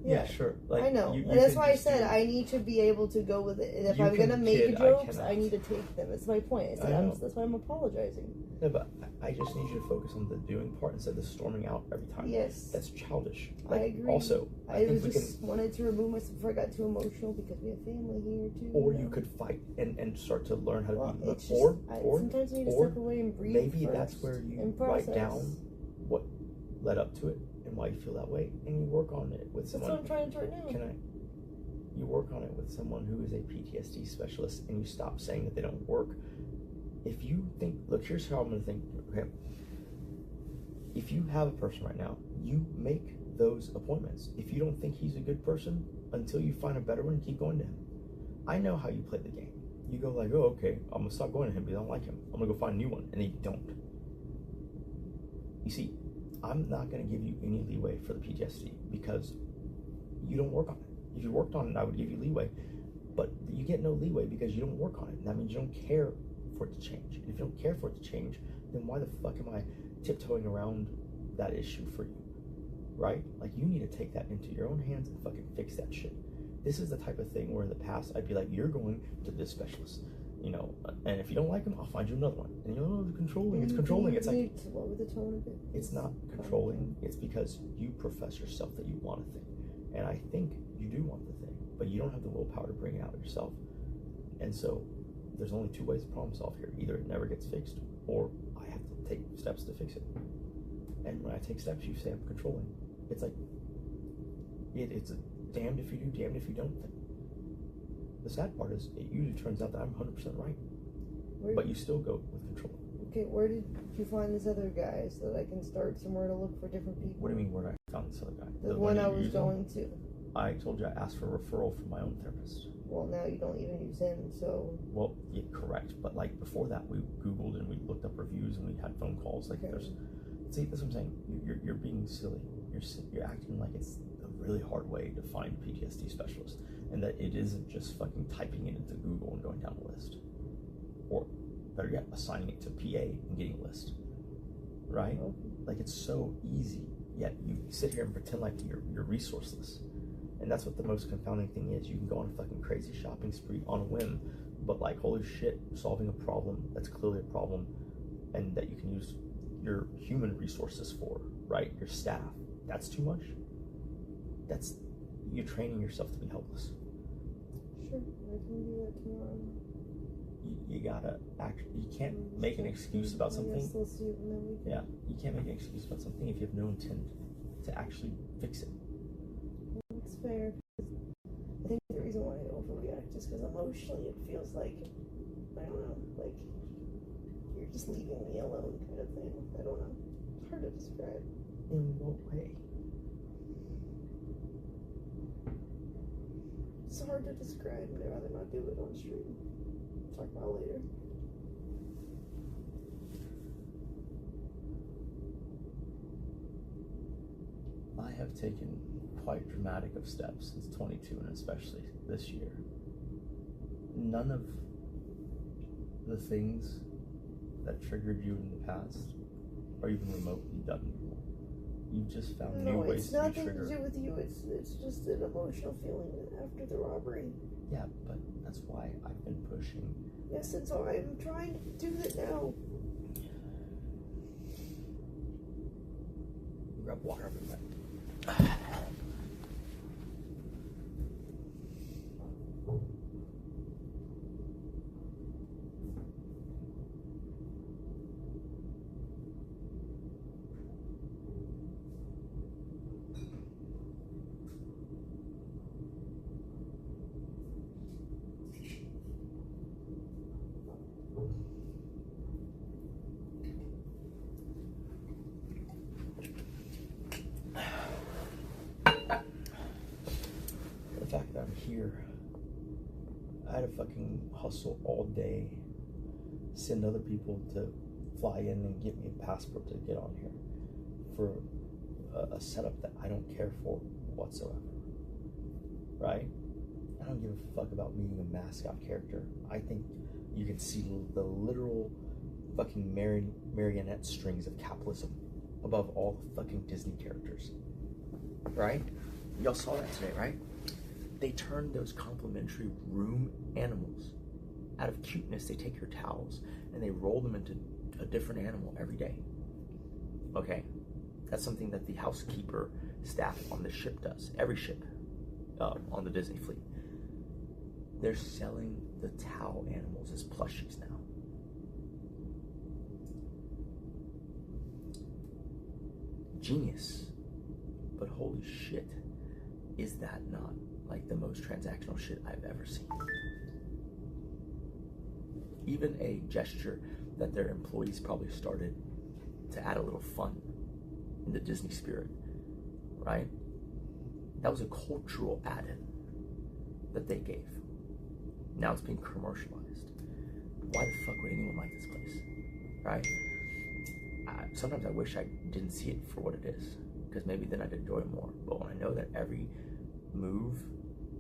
Yeah, sure. Like,
I know,
you
and that's
can
why I
just
said
do-
I need to be able to go with it. And if
You
I'm gonna
can
make
kid, I
jokes, I
cannot.
need to take them. That's my point. I said
I know.
that's why I'm apologizing.
No, but I just need you to focus on the doing part instead of the storming out every time.
Yes,
That's childish.
I
Like,
agree.
Also, I
I
think we
just
can.
wanted to remove myself before I got too emotional because we have family here too.
Or you could fight and start to learn how to
Well,
be.
it's just,
Or
sometimes you need to
or
step away and breathe.
maybe
first
that's where you
and
write
process.
down what led up to it and why you feel that way, and you work on it with
That's
someone.
what I'm trying to do right now.
You work on it with someone who is a PTSD specialist, and you stop saying that they don't work. If you think, look, here's how I'm going to think. Okay, if you have a person right now, you make those appointments. If you don't think he's a good person, until you find a better one, keep going to him. I know how you play the game. You go like, oh, okay, I'm gonna stop going to him because I don't like him. I'm gonna go find a new one, and then you don't. You see, I'm not gonna give you any leeway for the PTSD because you don't work on it. If you worked on it, I would give you leeway, but you get no leeway because you don't work on it. That means you don't care for it to change. And if you don't care for it to change, then why the fuck am I tiptoeing around that issue for you? Right? Like, you need to take that into your own hands and fucking fix that shit. This is the type of thing where in the past I'd be like, you're going to this specialist, and if you don't like him, I'll find you another one. And you're like, oh, it's controlling. It's controlling. It's like,
What was the tone of it?
it's not controlling. It's because you profess yourself that you want a thing. And I think you do want the thing, but you don't have the willpower to bring it out yourself. And so there's only two ways to problem solve here. Either it never gets fixed, or I have to take steps to fix it. And when I take steps, you say I'm controlling. It's like, it's a damned if you do, damned if you don't thing. The sad part is, it usually turns out that I'm 100% right. But you still go with control.
Okay, where did you find this other guy so that I can start somewhere to look for different people?
What do you mean where I found this other guy?
The one I
you're
was
using?
going to.
I told you I asked for a referral from my own therapist.
Well, now you don't even use him, so...
Well, yeah, correct. But like before that, we Googled and we looked up reviews and we had phone calls. Like there's, see, that's what I'm saying. You're being silly. You're acting like it's a really hard way to find a PTSD specialist, and that it isn't just fucking typing it into Google and going down the list, or better yet, assigning it to PA and getting a list. Right? Like it's so easy. Yet you sit here and pretend like you're resourceless. And that's what the most confounding thing is. You can go on a fucking crazy shopping spree on a whim, but like, holy shit, solving a problem that's clearly a problem and that you can use your human resources for, right? Your staff. That's too much. That's you training yourself to be helpless.
Sure, I can do that tomorrow.
You gotta act. You can't make an excuse about something.
Yes, let's do it in the weekend.
Yeah, you can't make an excuse about something if you have no intent to actually fix it.
It's fair. I think the reason why I overreact is because emotionally it feels like, I don't know, like you're just leaving me alone kind of thing. I don't know. It's hard to describe.
In what way?
It's hard to describe, and I'd rather not do it on stream. Talk about it later.
I have taken quite dramatic of steps since 22, and especially this year. None of the things that triggered you in the past are even remotely done anymore. You've just found new ways to be triggered.
No, it's nothing to do with you. It's just an emotional feeling after the robbery.
Yeah, but that's why I've been pushing.
Yes, it's all right. I'm trying to do it now.
Grab water up in there. The fact that I'm here, I had to fucking hustle all day, send other people to fly in and get me a passport to get on here for a setup that I don't care for whatsoever, right? I don't give a fuck about being a mascot character. I think you can see the literal fucking marionette strings of capitalism above all the fucking Disney characters, right? Y'all saw that today, right? They turned those complimentary room animals. Out of cuteness, they take your towels and they roll them into a different animal every day. Okay? That's something that the housekeeper staff on the ship does. Every ship on the Disney fleet. They're selling the towel animals as plushies now. Genius. But holy shit, is that not like the most transactional shit I've ever seen? Even a gesture that their employees probably started to add a little fun in the Disney spirit, right? That was a cultural add-in that they gave. Now it's being commercialized. Why the fuck would anyone like this place, right? Sometimes I wish I didn't see it for what it is, because maybe then I'd enjoy it more. But when I know that every move,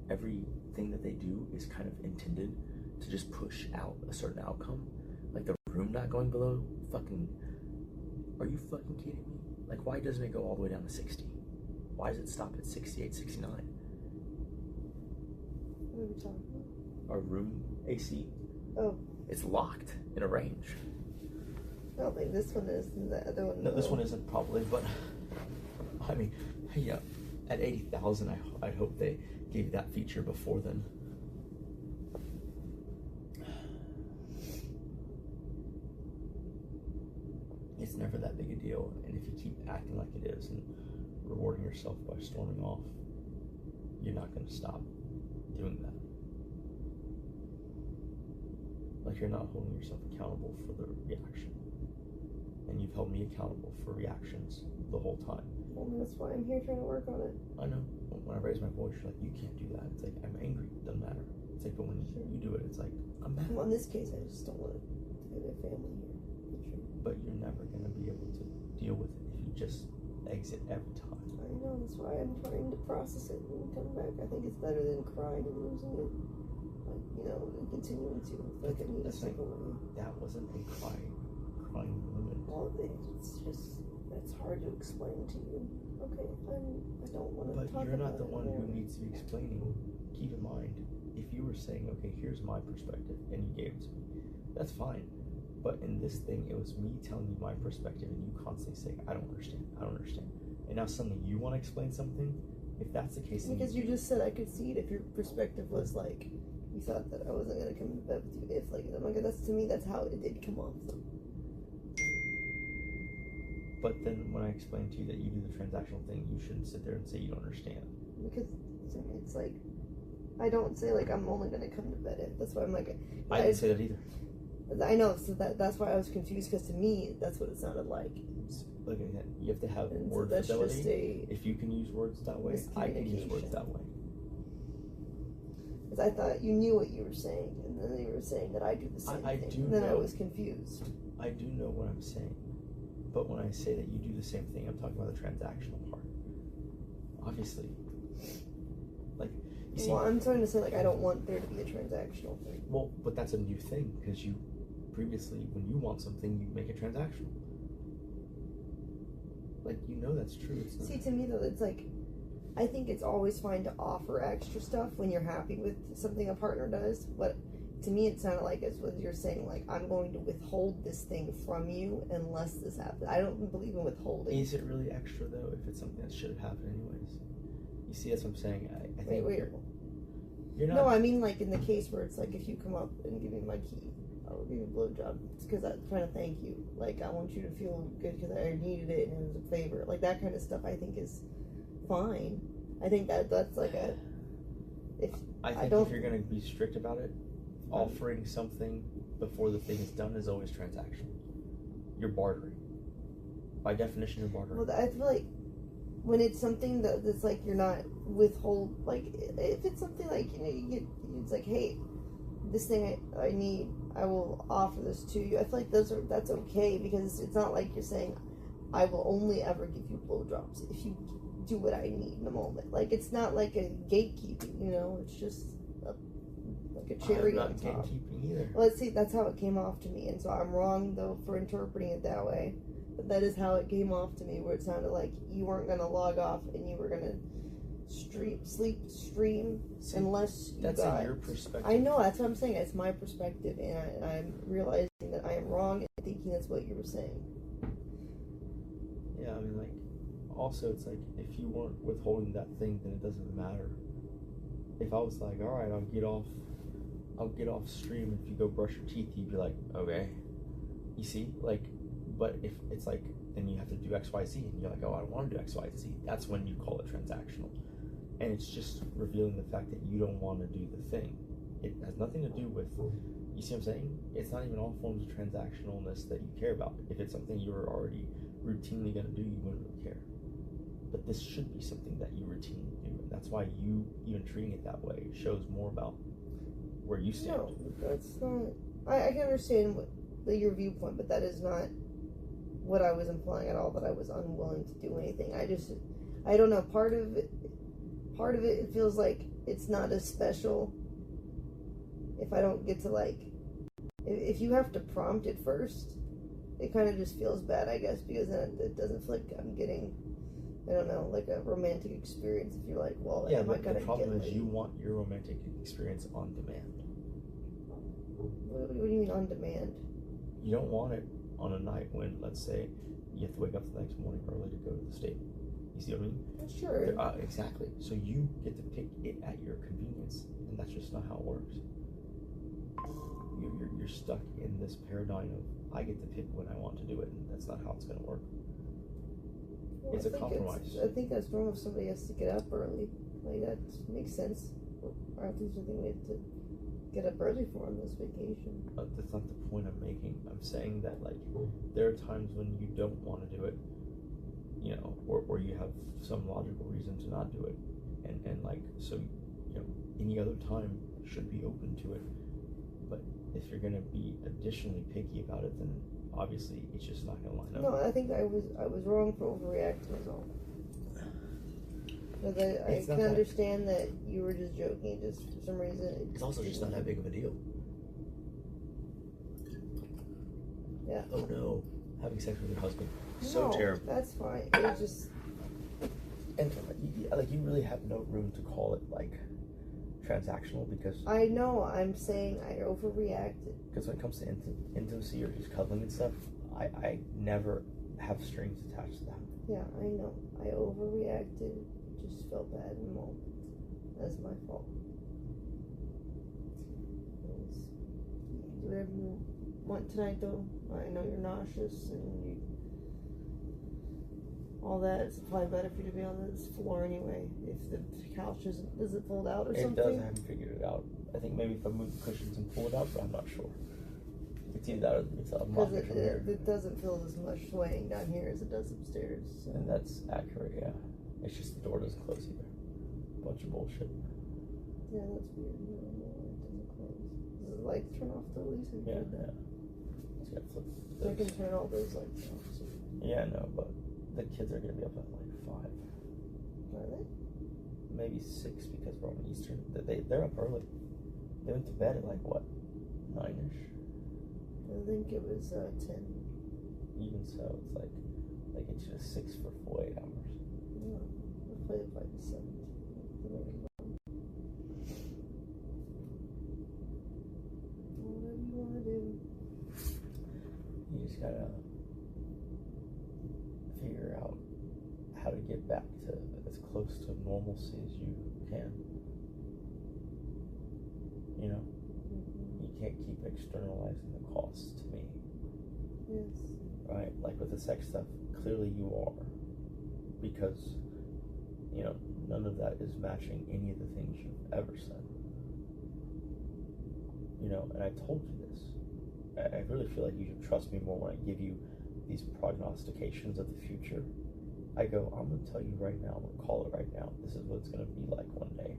everything that they do is kind of intended to just push out a certain outcome, like the room not going below fucking, are you fucking kidding me? Like, why doesn't it go all the way down to 60? Why does it stop at 68, 69?
What are we talking about?
Our room AC,
Oh,
it's locked in a range.
I don't think this one is, and the other one.
No, this one isn't probably, but I mean, yeah, at 80,000, I hope they gave you that feature before then. It's never that big a deal, and if you keep acting like it is and rewarding yourself by storming off, you're not going to stop doing that. Like, you're not holding yourself accountable for the reaction. you've held me accountable for reactions the whole time.
Well, that's why I'm here trying to work on it.
I know. When I raise my voice, you're like, you can't do that. It's like, I'm angry. It doesn't matter. It's like, but when you do it, it's like, I'm mad.
Well, in this case, I just don't want to get a family here.
But you're never going to be able to deal with it if you just exit every time.
I know, that's why I'm trying to process it and come back. I think it's better than crying and losing it. Like, you know, and continuing to. Like, I need to step away.
That wasn't a crying moment.
Well, it's just, it's hard to explain to you. Okay, I don't want to talk about it.
But you're not the one who needs to be explaining. Keep in mind, if you were saying, okay, here's my perspective, and you gave it to me, that's fine. But in this thing, it was me telling you my perspective, and you constantly saying, I don't understand. And now suddenly you want to explain something? If that's the case,
because you just said I could see it if your perspective was like, you thought that I wasn't going to come to bed with you if, like, I'm like, that's, to me, that's how it did come off. So.
But then when I explained to you that you do the transactional thing, you shouldn't sit there and say you don't understand.
Because to me, it's like, I don't say, like, I'm only going to come to bed if. That's why I'm like,
I didn't say that either.
I know, so that's why I was confused, because to me, that's what it sounded like.
Look at that. You have to have
And
word
so that's
fidelity.
just
If you can use words that way, I can use words that way.
Because I thought you knew what you were saying, and then you were saying that I do the same thing.
Do
and then
know,
I was confused.
I do know what I'm saying. But when I say that you do the same thing, I'm talking about the transactional part. Obviously. Like, you see.
Well, I'm trying to say, like, I don't want there to be a transactional thing.
Well, but that's a new thing, because you previously, when you want something, you make it transactional. Like, you know that's true. It's not.
See, to me, though, it's like, I think it's always fine to offer extra stuff when you're happy with something a partner does, but to me it sounded like it's what you're saying, like, I'm going to withhold this thing from you unless this happens. I don't believe in withholding.
Is it really extra, though, if it's something that should have happened anyways? You see, that's what I'm saying. I think you're not.
No, I mean, like, in the case where it's like, if you come up and give me my key, I'll give you a blowjob. It's because I'm trying to thank you. Like, I want you to feel good because I needed it and it was a favor. Like, that kind of stuff I think is fine. I think that's like a. If you're going to be strict about it, offering something before the thing is done is always transactional. You're bartering. By definition, you're bartering. Well, I feel like when it's something that's like you're not withhold, like if it's something like, you know, it's like, hey, this thing I need, I will offer this to you. I feel like that's okay, because it's not like you're saying I will only ever give you blowjobs if you do what I need in the moment. Like, it's not like a gatekeeping, you know. It's just like a cherry on top.
I'm not gatekeeping either.
Well, let's see, that's how it came off to me, and so I'm wrong though for interpreting it that way. But that is how it came off to me, where it sounded like you weren't gonna log off and you were gonna stream unless you
that's
got.
your perspective.
I know, that's what I'm saying. It's my perspective, and I'm realizing that I am wrong in thinking that's what you were saying.
Yeah, I mean, like, also, it's like, if you weren't withholding that thing, then it doesn't matter. If I was like, all right, I'll get off stream if you go brush your teeth, you'd be like, okay. You see, like, but if it's like, then you have to do X, Y, Z, and you're like, oh, I don't want to do X, Y, Z. That's when you call it transactional. And it's just revealing the fact that you don't want to do the thing. It has nothing to do with, you see what I'm saying? It's not even all forms of transactionalness that you care about. If it's something you're already routinely going to do, you wouldn't really care. But this should be something that you routinely do, and that's why you even treating it that way shows more about where you stand.
No, that's not. I can understand your viewpoint, but that is not what I was implying at all. That I was unwilling to do anything. I don't know. Part of it feels like it's not as special if I don't get to, like, if you have to prompt it first. It kind of just feels bad, I guess, because then it doesn't feel like I'm getting, I don't know, like a romantic experience. If you're like, well,
yeah,
am I
but
gonna
the problem
get
is you want your romantic experience on demand.
What do you mean on demand?
You don't want it on a night when, let's say, you have to wake up the next morning early to go to the stable. You see what I mean?
Sure.
Exactly. So you get to pick it at your convenience, and that's just not how it works. You're stuck in this paradigm of, I get to pick when I want to do it, and that's not how it's going to work.
Well,
it's a compromise.
I think that's normal if somebody has to get up early. Like, that makes sense. Or at least I think we have to get up early for on this vacation.
That's not the point I'm making. I'm saying that, like, there are times when you don't want to do it, you know, or you have some logical reason to not do it. And like, so, you know, any other time should be open to it. But if you're going to be additionally picky about it, then obviously it's just not going to line up.
No, I think I was wrong for overreacting is all. Because I can understand that you were just joking, just for some reason.
It's also just not that big of a deal.
Yeah.
Oh no, having sex with your husband. So
No,
terrible.
that's fine. It's just...
And like, you really have no room to call it, like, transactional, because...
I know, I'm saying I overreacted.
Because when it comes to intimacy or just cuddling and stuff, I never have strings attached to that.
Yeah, I know. I overreacted. Just felt bad in the moment. That's my fault. Do whatever you want tonight, though. I know you're nauseous and you... all that. It's probably better for you to be on this floor anyway. If the couch does it fold out or something?
It does. I haven't figured it out. I think maybe if I move the cushions and pull it out, but I'm not sure. It's either that or it's a
Because
mock from here.
it doesn't feel as much swaying down here as it does upstairs. So.
And that's accurate, yeah. It's just the door doesn't close either. Bunch of bullshit.
Yeah, that's weird. No, it doesn't close. Does the lights turn off though, Lisa?
Yeah, yeah. Just gotta flip
I can turn all those lights off. So.
Yeah, no, but the kids are gonna be up at like 5.
Are they?
Maybe 6 because we're on Easter. They're up early. They went to bed at like what, 9ish?
I think it was 10.
Even so, it's like they get you to 6 for full 8 hours.
Yeah, I played it by the 7th. Whatever you want to do.
You just gotta figure out how to get back to as close to normalcy as you can. You know? You can't keep externalizing the costs to me.
Yes.
Right? Like with the sex stuff, clearly you are. Because, you know, none of that is matching any of the things you've ever said. You know, and I told you this. I really feel like you should trust me more when I give you these prognostications of the future. I go, I'm going to tell you right now, I'm going to call it right now. This is what it's going to be like one day.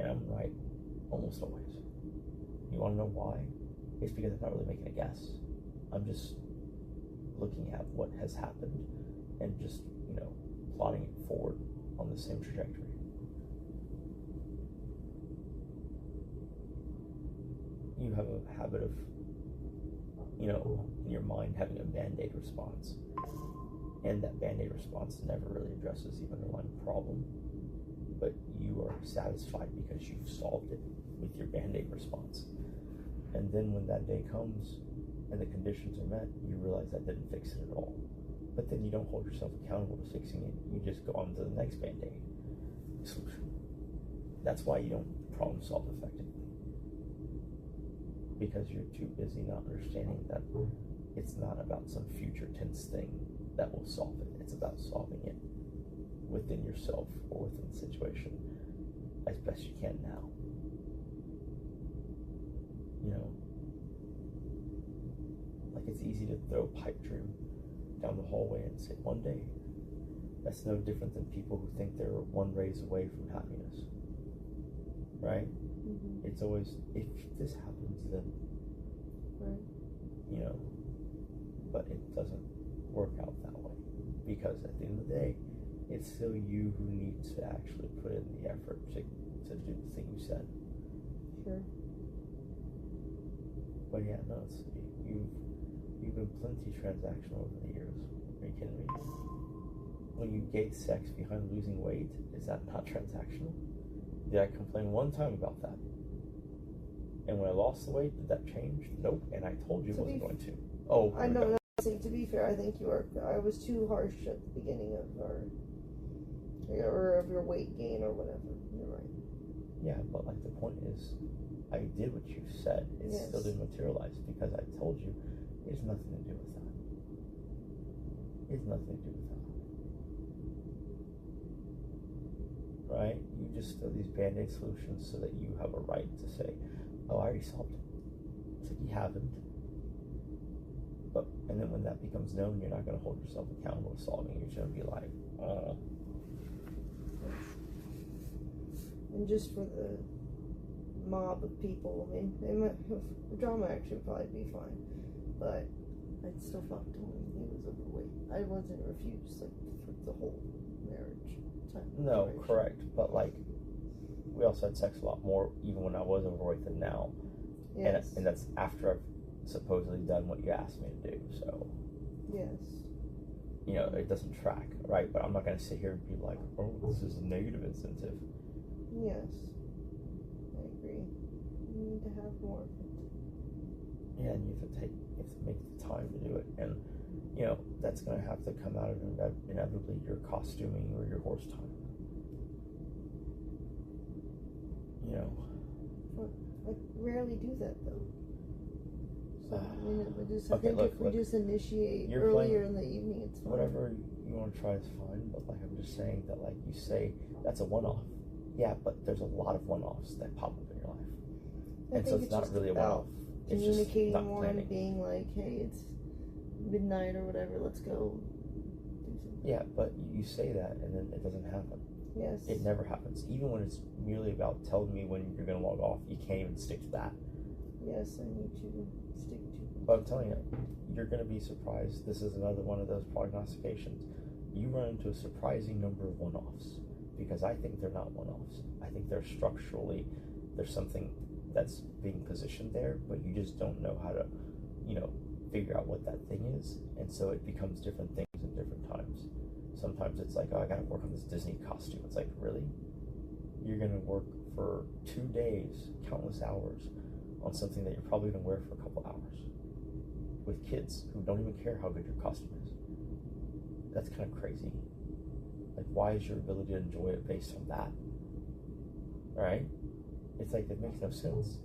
And I'm right almost always. You want to know why? It's because I'm not really making a guess. I'm just looking at what has happened and just, you know, plotting it forward on the same trajectory. You have a habit of, you know, in your mind having a band-aid response. And that band-aid response never really addresses the underlying problem. But you are satisfied because you've solved it with your band-aid response. And then when that day comes and the conditions are met, you realize that didn't fix it at all. But then you don't hold yourself accountable to fixing it. You just go on to the next band-aid solution. That's why you don't problem solve effectively. Because you're too busy not understanding that it's not about some future tense thing that will solve it. It's about solving it within yourself or within the situation as best you can now. You know, like it's easy to throw a pipe dream down the hallway and say one day. That's no different than people who think they're one raise away from happiness, right?
Mm-hmm.
It's always, if this happens, then,
Right.
you know, but it doesn't work out that way, because at the end of the day, it's still you who needs to actually put in the effort to do the thing you said.
Sure.
But yeah, no, it's, you've been plenty transactional over the years. Are you kidding me? When you gate sex behind losing weight, is that not transactional? Did I complain one time about that? And when I lost the weight, did that change? Nope. And I told you it wasn't going to. Oh,
I know. To be fair, I think you are. I was too harsh at the beginning of your weight gain or whatever. You're right.
Yeah, but like the point is, I did what you said. It still didn't materialize because I told you it has nothing to do with that. It has nothing to do with that. right? You just throw these band-aid solutions so that you have a right to say, oh, I already solved it. It's like you haven't. But, and then when that becomes known, you're not going to hold yourself accountable to solving it. You're going to be like, oh.
And just for the mob of people, I mean, the drama actually would probably be fine, but I'd still fuck him. He was overweight. I wasn't refused, like, for the whole marriage time.
No,
duration.
correct. But, like, we also had sex a lot more, even when I was overweight, than now.
Yes.
And that's after I've supposedly done what you asked me to do, so.
Yes.
You know, it doesn't track, right? But I'm not going to sit here and be like, oh, this is a negative incentive.
Yes. I agree. You need to have more of it.
Yeah, and you have to make the time to do it. And, you know, that's going to have to come out of inevitably your costuming or your horse time. You know.
Well, I rarely do that, though. So, I mean, if we just initiate earlier in the evening, it's fine.
Whatever you want to try is fine, but, like, I'm just saying that, like, you say that's a one-off. Yeah, but there's a lot of one-offs that pop up in your life. And so it's not really a one-off. It's just
communicating
not
more
planning.
and being like, hey, it's midnight or whatever, let's go do something.
Yeah, but you say that and then it doesn't happen.
Yes.
It never happens. Even when it's merely about telling me when you're going to log off, you can't even stick to that.
Yes, I need to stick to it.
But I'm telling you, you're going to be surprised. This is another one of those prognostications. You run into a surprising number of one-offs because I think they're not one-offs. I think they're structurally, there's something that's being positioned there, but you just don't know how to, you know, figure out what that thing is. And so it becomes different things at different times. Sometimes it's like, oh, I got to work on this Disney costume. It's like, really? You're going to work for 2 days, countless hours, on something that you're probably going to wear for a couple hours with kids who don't even care how good your costume is. That's kind of crazy. Like, why is your ability to enjoy it based on that? Right? It's like, it makes no sense.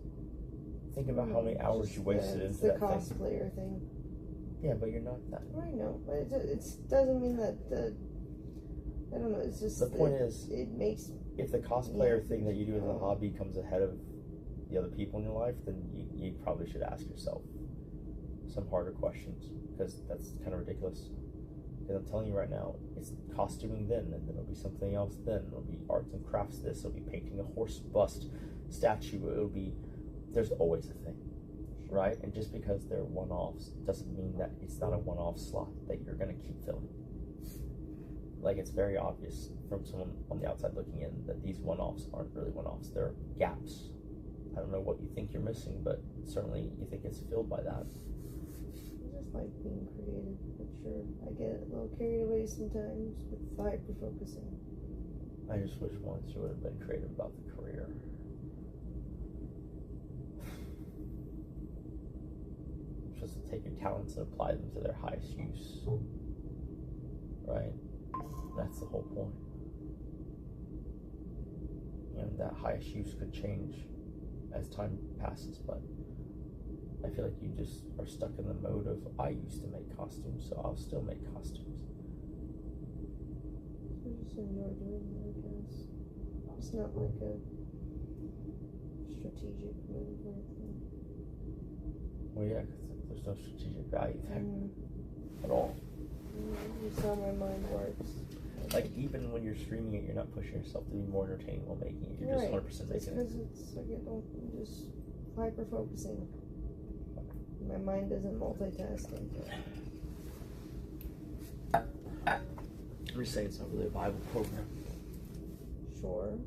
Think about how many hours you wasted into that thing.
It's the cosplayer thing.
Yeah, but you're not that.
I know, but it doesn't mean that I don't know, it's just...
The point is,
it makes...
If the cosplayer thing that you do as a hobby comes ahead of the other people in your life, then you probably should ask yourself some harder questions, because that's kind of ridiculous. Because I'm telling you right now, it's costuming then, and then it'll be something else then. It'll be arts and crafts this, it'll be painting a horse bust statue, it'll be... There's always a thing, right? And just because they're one-offs doesn't mean that it's not a one-off slot that you're going to keep filling. Like, it's very obvious from someone on the outside looking in that these one-offs aren't really one-offs. They're gaps. I don't know what you think you're missing, but certainly you think it's filled by that.
I just like being creative, but sure, I get a little carried away sometimes with hyper-focusing.
I just wish once you would have been creative about the career. Just to take your talents and apply them to their highest use. Right? That's the whole point. You know, that highest use could change as time passes, but I feel like you just are stuck in the mode of, I used to make costumes, so I'll still make costumes.
I just enjoy doing it, I guess. It's not like a strategic move or anything.
Well, yeah, because there's no strategic value there at all.
Just how my mind works.
Like, even when you're streaming it, you're not pushing yourself to be more entertaining while making it. You're just 100% making it.
Because it's like I'm just hyper-focusing. My mind isn't multitasking.
I'm just saying it's not really a viable program.
Sure.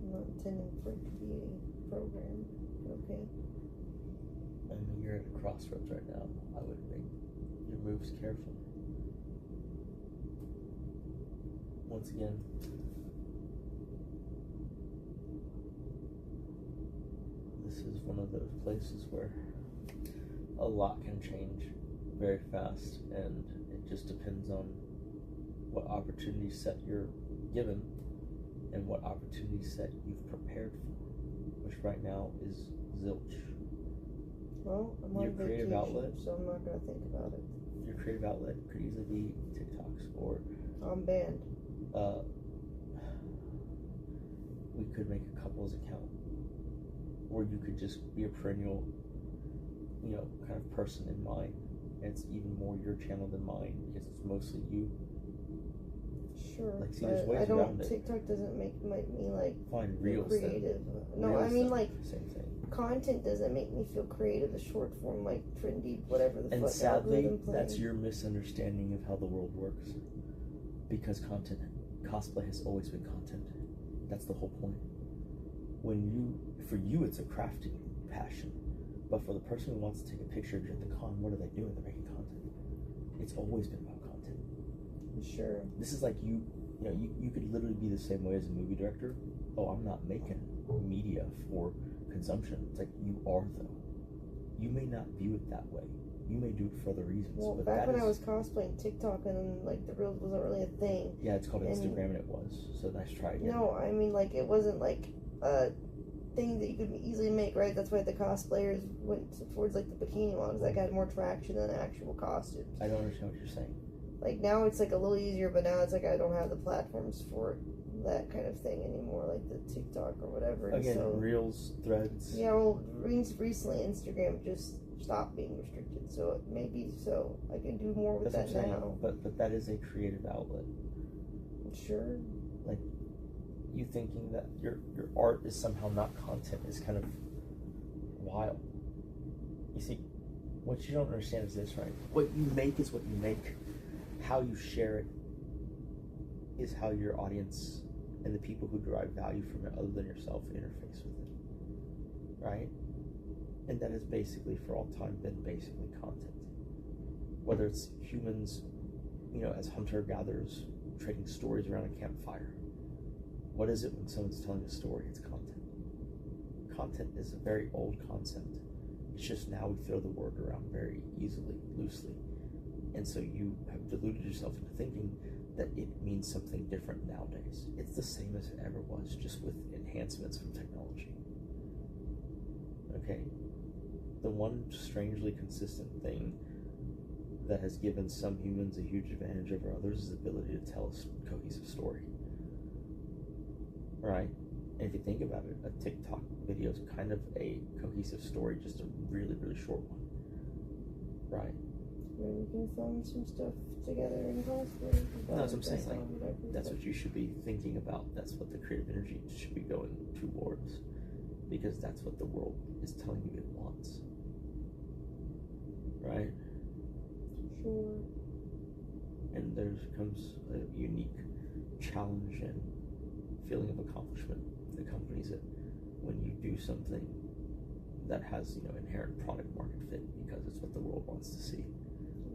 I'm not intending for it to be a program. Okay.
I mean, you're at a crossroads right now. I would make your moves carefully. Once again, this is one of those places where a lot can change very fast, and it just depends on what opportunity set you're given and what opportunity set you've prepared for, which right now is zilch.
Well, I'm on
Your creative
vacation,
outlet?
so I'm not gonna think about it.
Your creative outlet could easily be TikToks, or
I'm banned.
we could make a couples account, or you could just be a perennial, kind of person in mine, and it's even more your channel than mine because it's mostly you.
Sure,
Like, see, there's
but
ways
I don't.
around it.
TikTok doesn't make me like
Fine,
feel
reels.
creative.
Then.
No,
Reels,
I mean
then.
like
Same thing.
content doesn't make me feel creative. The short form, like trendy, whatever the
And
fuck.
sadly,
algorithm
that's
playing.
your misunderstanding of how the world works. Because cosplay has always been content. That's the whole point. For you, it's a crafting passion. But for the person who wants to take a picture of you at the con, what are they doing? They're making content. It's always been about content.
Sure.
This is like you could literally be the same way as a movie director. Oh, I'm not making media for consumption. It's like you are, though. You may not view it that way. You may do it for other reasons.
Well,
but
back when I was cosplaying TikTok and like the reels wasn't really a thing.
Yeah, it's called
and
Instagram, and it was. So nice try again.
No, I mean like it wasn't like a thing that you could easily make, right? That's why the cosplayers went towards like the bikini models that got more traction than actual costumes.
I don't understand what you're saying.
Like now it's like a little easier, but now it's like I don't have the platforms for that kind of thing anymore, like the TikTok or whatever.
Again,
so,
reels, threads.
yeah, well, recently Instagram just stopped being restricted, so maybe so I can do more with
That's
that
what I'm saying.
now.
But that is a creative outlet.
Sure.
Like, you thinking that your art is somehow not content is kind of wild. You see, what you don't understand is this, right? What you make is what you make. How you share it is how your audience and the people who derive value from it other than yourself interface with it, right? And that has basically for all time been basically content. Whether it's humans, as hunter-gatherers trading stories around a campfire. What is it when someone's telling a story? It's content. Content is a very old concept. It's just now we throw the word around very easily, loosely. And so you have deluded yourself into thinking that it means something different nowadays. It's the same as it ever was, just with enhancements from technology. Okay? The one strangely consistent thing that has given some humans a huge advantage over others is the ability to tell a cohesive story. Right? And if you think about it, a TikTok video is kind of a cohesive story, just a really, really short one. Right?
Maybe we can film some stuff together in cosplay.
No, that's what I'm saying. Like, that's what you should be thinking about. That's what the creative energy should be going towards, because that's what the world is telling you it wants. Right?
Sure.
And there comes a unique challenge and feeling of accomplishment that accompanies it when you do something that has inherent product market fit, because it's what the world wants to see.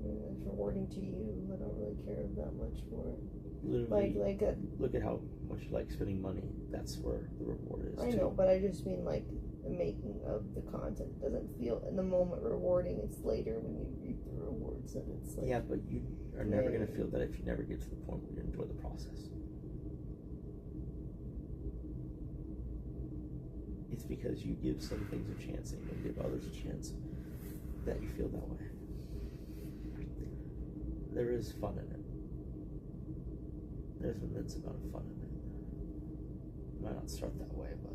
It's rewarding to you. I don't really care that much for it.
Literally, look at how much you like spending money. That's where the reward is.
I know, but I just mean like the making of the content doesn't feel in the moment rewarding. It's later when you reap the rewards, and it's like,
yeah, but you are never going to feel that if you never get to the point where you enjoy the process. It's because you give some things a chance and you give others a chance that you feel that way. There is fun in it. There's an immense amount of fun in it. You might not start that way, but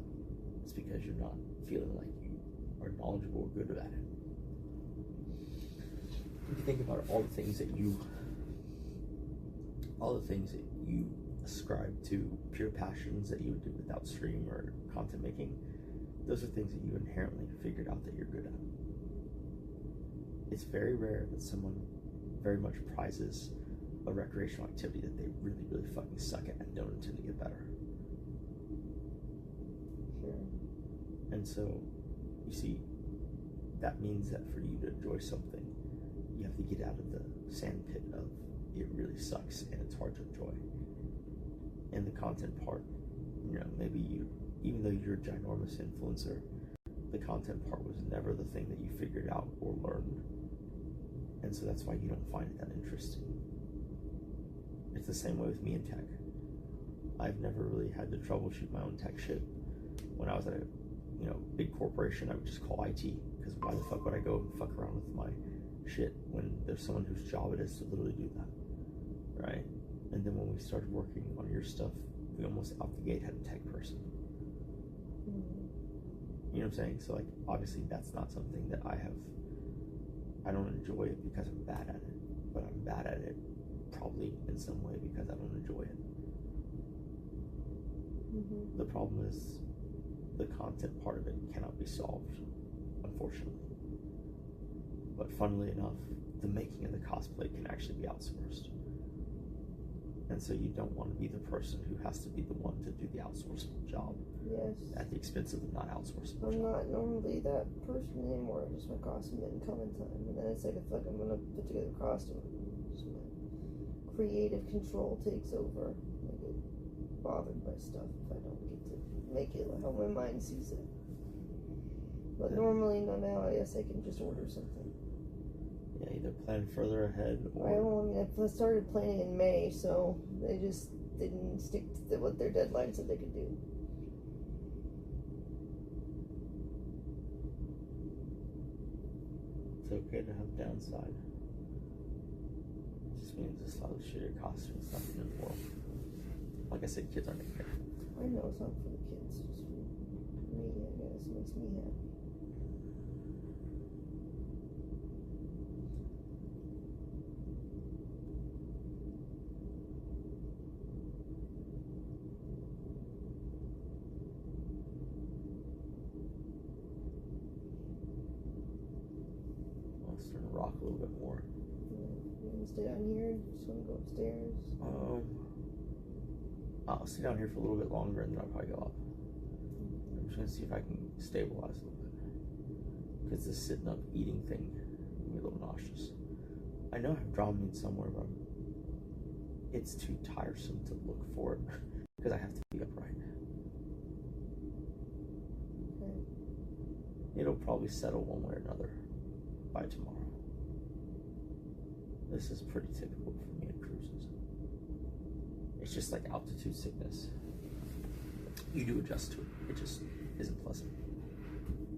it's because you're not feeling like you are knowledgeable or good at it. If you think about all the things that you ascribe to pure passions that you would do without stream or content making, those are things that you inherently figured out that you're good at. It's very rare that someone very much prizes a recreational activity that they really, really fucking suck at and don't intend to get better.
sure.
And so, you see, that means that for you to enjoy something, you have to get out of the sandpit of it really sucks and it's hard to enjoy. And the content part, maybe even though you're a ginormous influencer, the content part was never the thing that you figured out or learned. And so that's why you don't find it that interesting. It's the same way with me in tech. I've never really had to troubleshoot my own tech shit. When I was at a you know, big corporation, I would just call IT, because why the fuck would I go and fuck around with my shit when there's someone whose job it is to literally do that, right? And then when we started working on your stuff, we almost out the gate had a tech person. You know what I'm saying? So like, obviously that's not something that I don't enjoy it because I'm bad at it, but I'm bad at it probably in some way because I don't enjoy it. The problem is the content part of it cannot be solved, unfortunately. But funnily enough, the making of the cosplay can actually be outsourced. And so you don't want to be the person who has to be the one to do the outsourceable job.
Yes.
At the expense of the not outsourceable
I'm
job.
not normally that person anymore. Just my costume didn't come in time. And then it's like, if like I'm gonna put together a costume, just my creative control takes over. I get bothered by stuff if I don't get to make it how my mind sees it. But normally, no, now I guess I can just order something.
Yeah, either plan further ahead or...
I started planning in May, so they just didn't stick to what their deadline said they could do.
It's okay to have downside. It just means a slightly shittier costume is not the end of the world. Like I said, kids aren't gonna care.
I know it's not for the kids, just for me, I guess. It makes me happy.
I'm starting to rock a little bit more.
You want to stay down here? Just want to go upstairs?
I'll stay down here for a little bit longer and then I'll probably go up. I'm just gonna see if I can stabilize a little bit. Because this sitting up eating thing made me a little nauseous. I know I have Dramamine somewhere, but it's too tiresome to look for it because I have to be upright.
Okay.
It'll probably settle one way or another by tomorrow. This is pretty typical for me at cruises. It's just like altitude sickness. You do adjust to it. It just isn't pleasant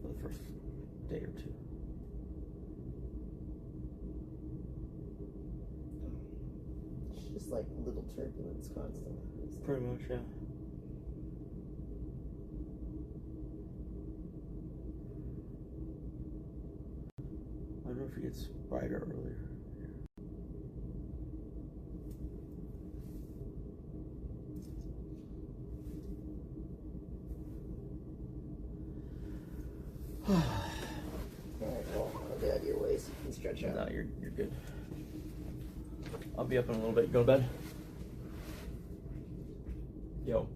for the first day or two.
It's just like little turbulence constantly.
Pretty much, yeah. I wonder if it gets brighter earlier.
Alright, well, I'll get out of your way so you can stretch out.
No, you're good. I'll be up in a little bit. Go to bed? Yo.